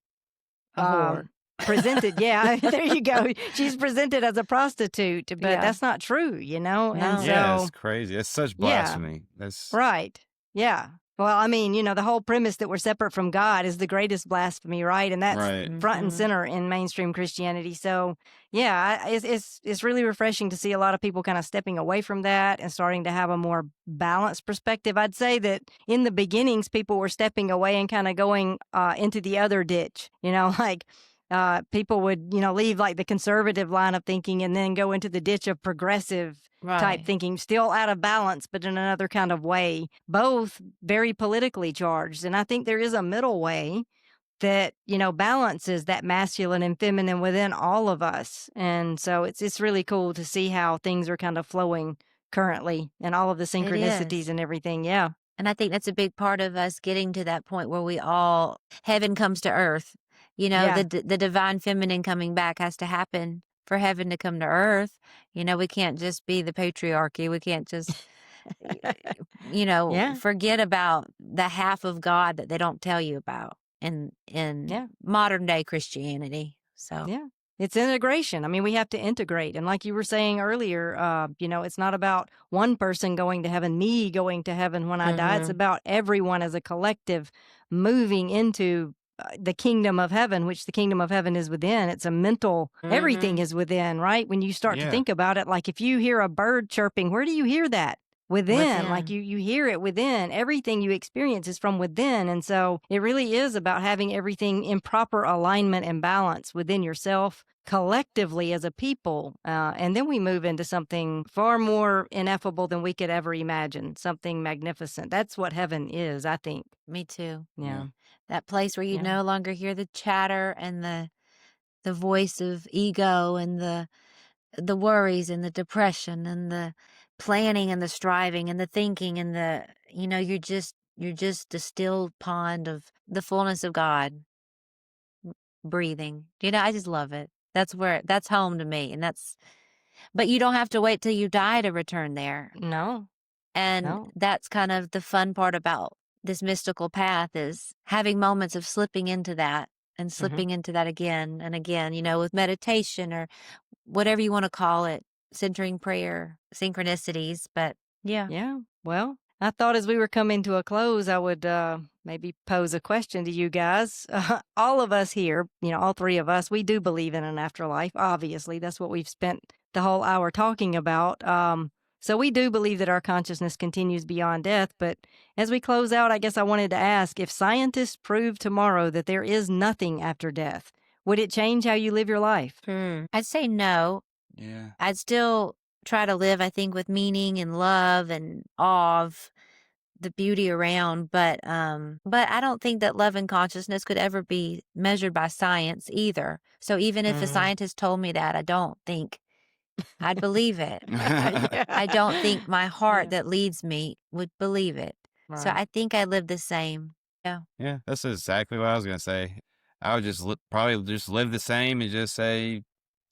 whore. presented. Yeah, there you go. She's presented as a prostitute, but Yeah. that's not true, And No. Yeah, so, it's crazy. That's such Yeah. blasphemy. That's right. Yeah. Well, I mean, the whole premise that we're separate from God is the greatest blasphemy, right? And that's right. front and Mhm. center in mainstream Christianity. So, yeah, it's really refreshing to see a lot of people kind of stepping away from that and starting to have a more balanced perspective. I'd say that in the beginnings, people were stepping away and kind of going into the other ditch. Like people would leave like the conservative line of thinking and then go into the ditch of progressive type Right. thinking, still out of balance, but in another kind of way, both very politically charged. And I think there is a middle way that, balances that masculine and feminine within all of us. And so it's really cool to see how things are kind of flowing currently and all of the synchronicities is. and everything. Yeah. And I think that's a big part of us getting to that point where heaven comes to earth. Yeah. The divine feminine coming back has to happen for heaven to come to earth. We can't just be the patriarchy. We can't just, Yeah. forget about the half of God that they don't tell you about in Yeah. modern day Christianity. So Yeah. It's integration. I mean, we have to integrate. And like you were saying earlier, it's not about one person going to heaven, me going to heaven when I die. It's mhm. about everyone as a collective moving into the kingdom of heaven, which the kingdom of heaven is within. It's a mental, everything Mhm. is within, right? When you start to Yeah. think about it, like if you hear a bird chirping, where do you hear that? Within, like Within. you hear it within. Everything you experience is from within. And so it really is about having everything in proper alignment and balance within yourself collectively as a people. And then we move into something far more ineffable than we could ever imagine, something magnificent. That's what heaven is, I think. Me too. Yeah. That place where you Yeah. no longer hear the chatter and the voice of ego and the worries and the depression and the planning and the striving and the thinking and you're just a still pond of the fullness of God breathing. I just love it. That's home to me. But you don't have to wait till you die to return there. No, And no. that's kind of the fun part about this mystical path is having moments of slipping into that and Hmm. slipping into that again and again, with meditation or whatever you want to call it, centering prayer, synchronicities. But yeah. Yeah. Well, I thought as we were coming to a close, I would maybe pose a question to you guys. All of us here, all three of us, we do believe in an afterlife. Obviously, that's what we've spent the whole hour talking about. So we do believe that our consciousness continues beyond death. But as we close out, I guess I wanted to ask if scientists prove tomorrow that there is nothing after death, would it change how you live your life? I'd say no. Yeah. I'd still try to live, I think, with meaning and love and awe of the beauty around, but I don't think that love and consciousness could ever be measured by science either. So even if a Mm. scientist told me that, I don't think I'd believe it. I Yeah. don't think my heart Yeah. that leads me would believe it. So Right. I think I live the same. Yeah. Yeah, that's exactly what I was gonna say. I would just probably just live the same and just say,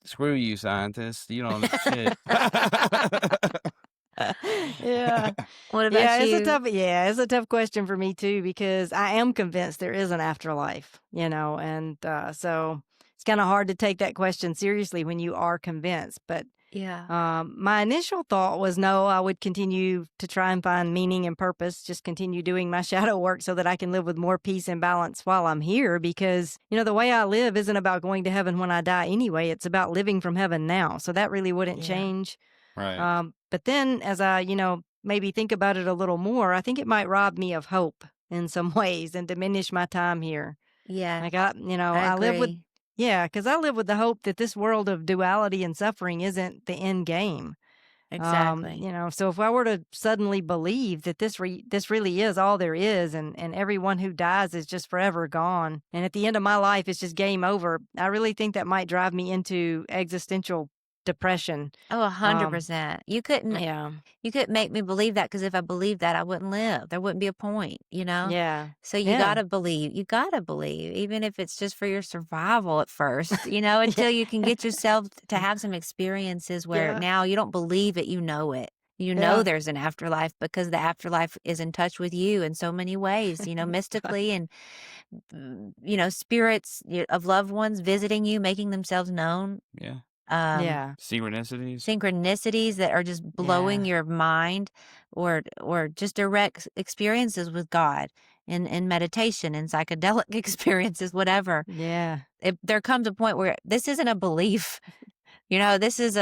"Screw you, scientists. You don't know shit." Yeah. What about Yeah, you? it's a tough question for me too because I am convinced there is an afterlife, and so it's kind of hard to take that question seriously when you are convinced. But Yeah. my initial thought was no, I would continue to try and find meaning and purpose, just continue doing my shadow work so that I can live with more peace and balance while I'm here because, the way I live isn't about going to heaven when I die anyway. It's about living from heaven now. So that really wouldn't Yeah. change. Right. But then as I, maybe think about it a little more, I think it might rob me of hope in some ways and diminish my time here. Yeah. Like I I live with, agree. yeah, because I live with the hope that this world of duality and suffering isn't the end game. Exactly. So if I were to suddenly believe that this really is all there is, and everyone who dies is just forever gone, and at the end of my life it's just game over, I really think that might drive me into existential depression. Oh, Um, 100%. You couldn't yeah, You couldn't make me believe that because if I believed that, I wouldn't live. There wouldn't be a point. yeah, So you yeah, gotta believe. You gotta believe, even if it's just for your survival at first, yeah, until you can get yourself to have some experiences where yeah, now you don't believe it, you know it. You know yeah. there's an afterlife because the afterlife is in touch with you in so many ways, mystically and, spirits of loved ones visiting you, making themselves known. Yeah. Um, Yeah, Synchronicities. synchronicities that are just blowing yeah, your mind or just direct experiences with God in meditation and psychedelic experiences, whatever. yeah, There comes a point where this isn't a belief, this is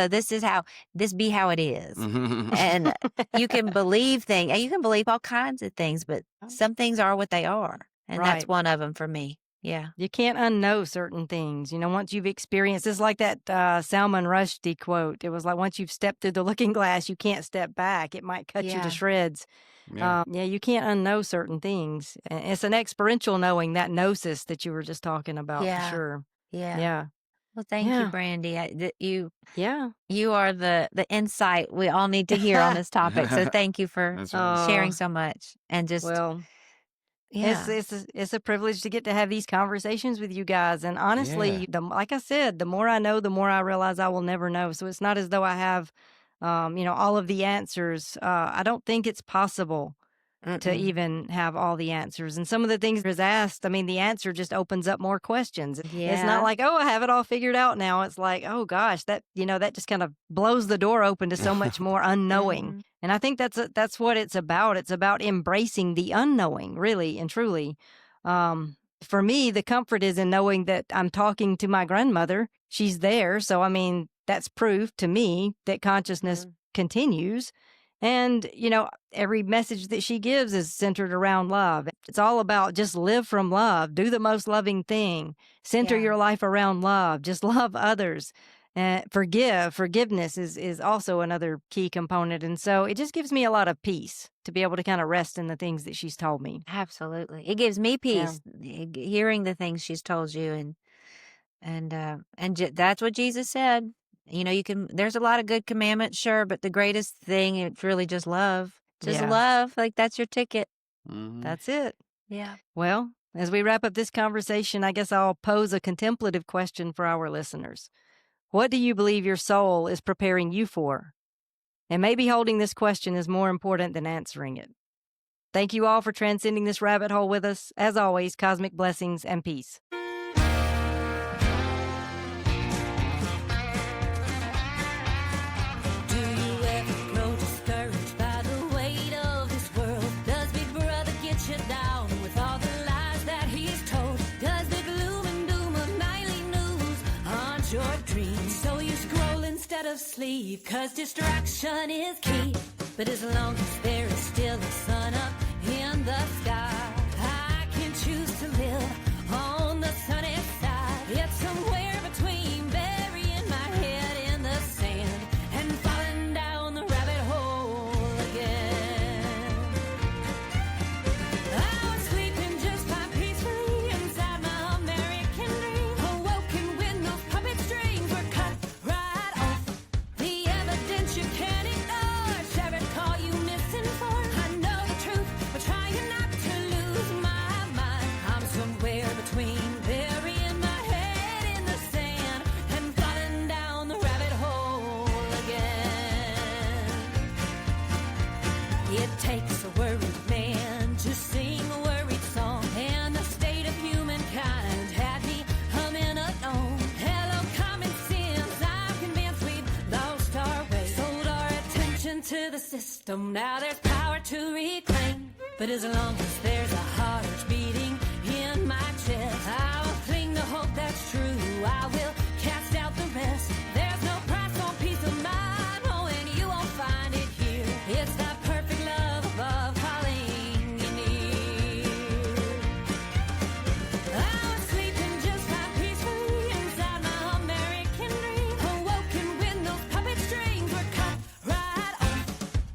how this be how it is. And you can believe things and you can believe all kinds of things, but some things are what they are. And that's right. one of them for me. Yeah. You can't unknow certain things. Once you've experienced, it's like that Salman Rushdie quote. It was like, once you've stepped through the looking glass, you can't step back. It might cut you to Yeah. shreds. Yeah. Yeah, you can't unknow certain things. It's an experiential knowing, that gnosis that you were just talking about, for Yeah. sure. Yeah. Yeah. Well, thank you, Yeah. Brandy. Yeah. You are the insight we all need to hear on this topic. So thank you for That's right. sharing Oh, so much and just well, yeah. it's a privilege to get to have these conversations with you guys. And Yeah. honestly, like I said, the more I know, the more I realize I will never know. So it's not as though I have, all of the answers. I don't think it's possible to Mm-mm. even have all the answers. And some of the things is asked, I mean, the answer just opens up more questions. It's not Yeah. like, oh, I have it all figured out now. It's like, oh gosh, that just kind of blows the door open to so much more unknowing. Mhm. And I think that's what it's about. It's about embracing the unknowing, really and truly. For me, the comfort is in knowing that I'm talking to my grandmother. She's there. So, I mean, that's proof to me that consciousness continues. And, every message that she gives is centered around love. It's all about just live from love, do the most loving thing, center Yeah. your life around love, just love others. Forgiveness is also another key component. And so it just gives me a lot of peace to be able to kind of rest in the things that she's told me. Absolutely. It gives me Yeah. peace hearing the things she's told you that's what Jesus said. There's a lot of good commandments, sure, but the greatest thing, it's really just love. Just Yeah. love. Like that's your ticket. Mhm. That's it. Yeah. Well, as we wrap up this conversation, I guess I'll pose a contemplative question for our listeners. What do you believe your soul is preparing you for? And maybe holding this question is more important than answering it. Thank you all for transcending this rabbit hole with us. As always, cosmic blessings and peace. Do you ever grow discouraged by the weight of this world? Does Big Brother get you down with all the lies that he's told? Does the gloom and doom of nightly news haunt your dreams? So you scroll instead of sleep, 'cause distraction is key. But as long as there is still a sun up in the sky, I can choose to live on the sunny side. It's somewhere between burying my head in the sand and falling down the rabbit hole again. I was sleeping just fine peacefully inside my American dream, awoken when those puppet strings were cut right off. The evidence you can't ignore, share it, call you misinformed. I know the truth, but trying not to lose my mind. I'm somewhere between burying my head in the sand and falling down the rabbit hole again. It takes a worried man to sing a worried song, and the state of humankind had me humming alone. Hello, common sense, I'm convinced we've lost our way, sold our attention to the system. Now there's power to reclaim, but as long as there's a heart beating in my chest, I will cling to hope that's true. I will cast out the rest. There's no price on peace of mind, oh, and you won't find it here. It's that perfect love above calling you near. I was sleeping just fine peacefully inside my American dream, awoken when those puppet strings were cut right off.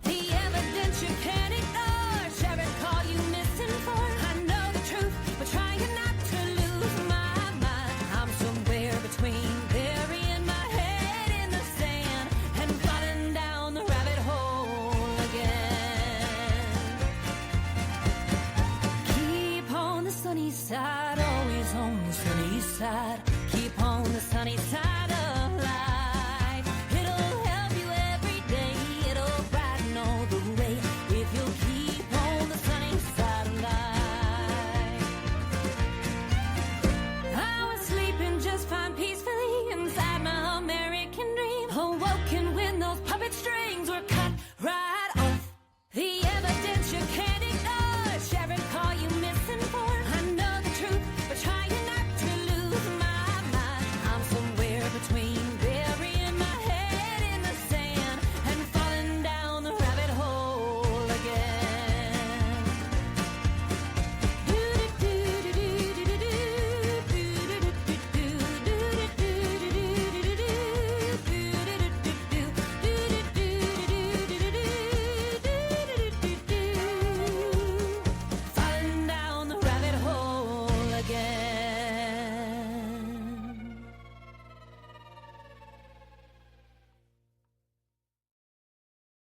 The evidence you can't ignore, share it, call you misinformed. I know the truth, but trying not to lose my mind. I'm somewhere between burying my head in the sand and falling down the rabbit hole again. Keep on the sunny side, always on the sunny side. Keep on the sunny side.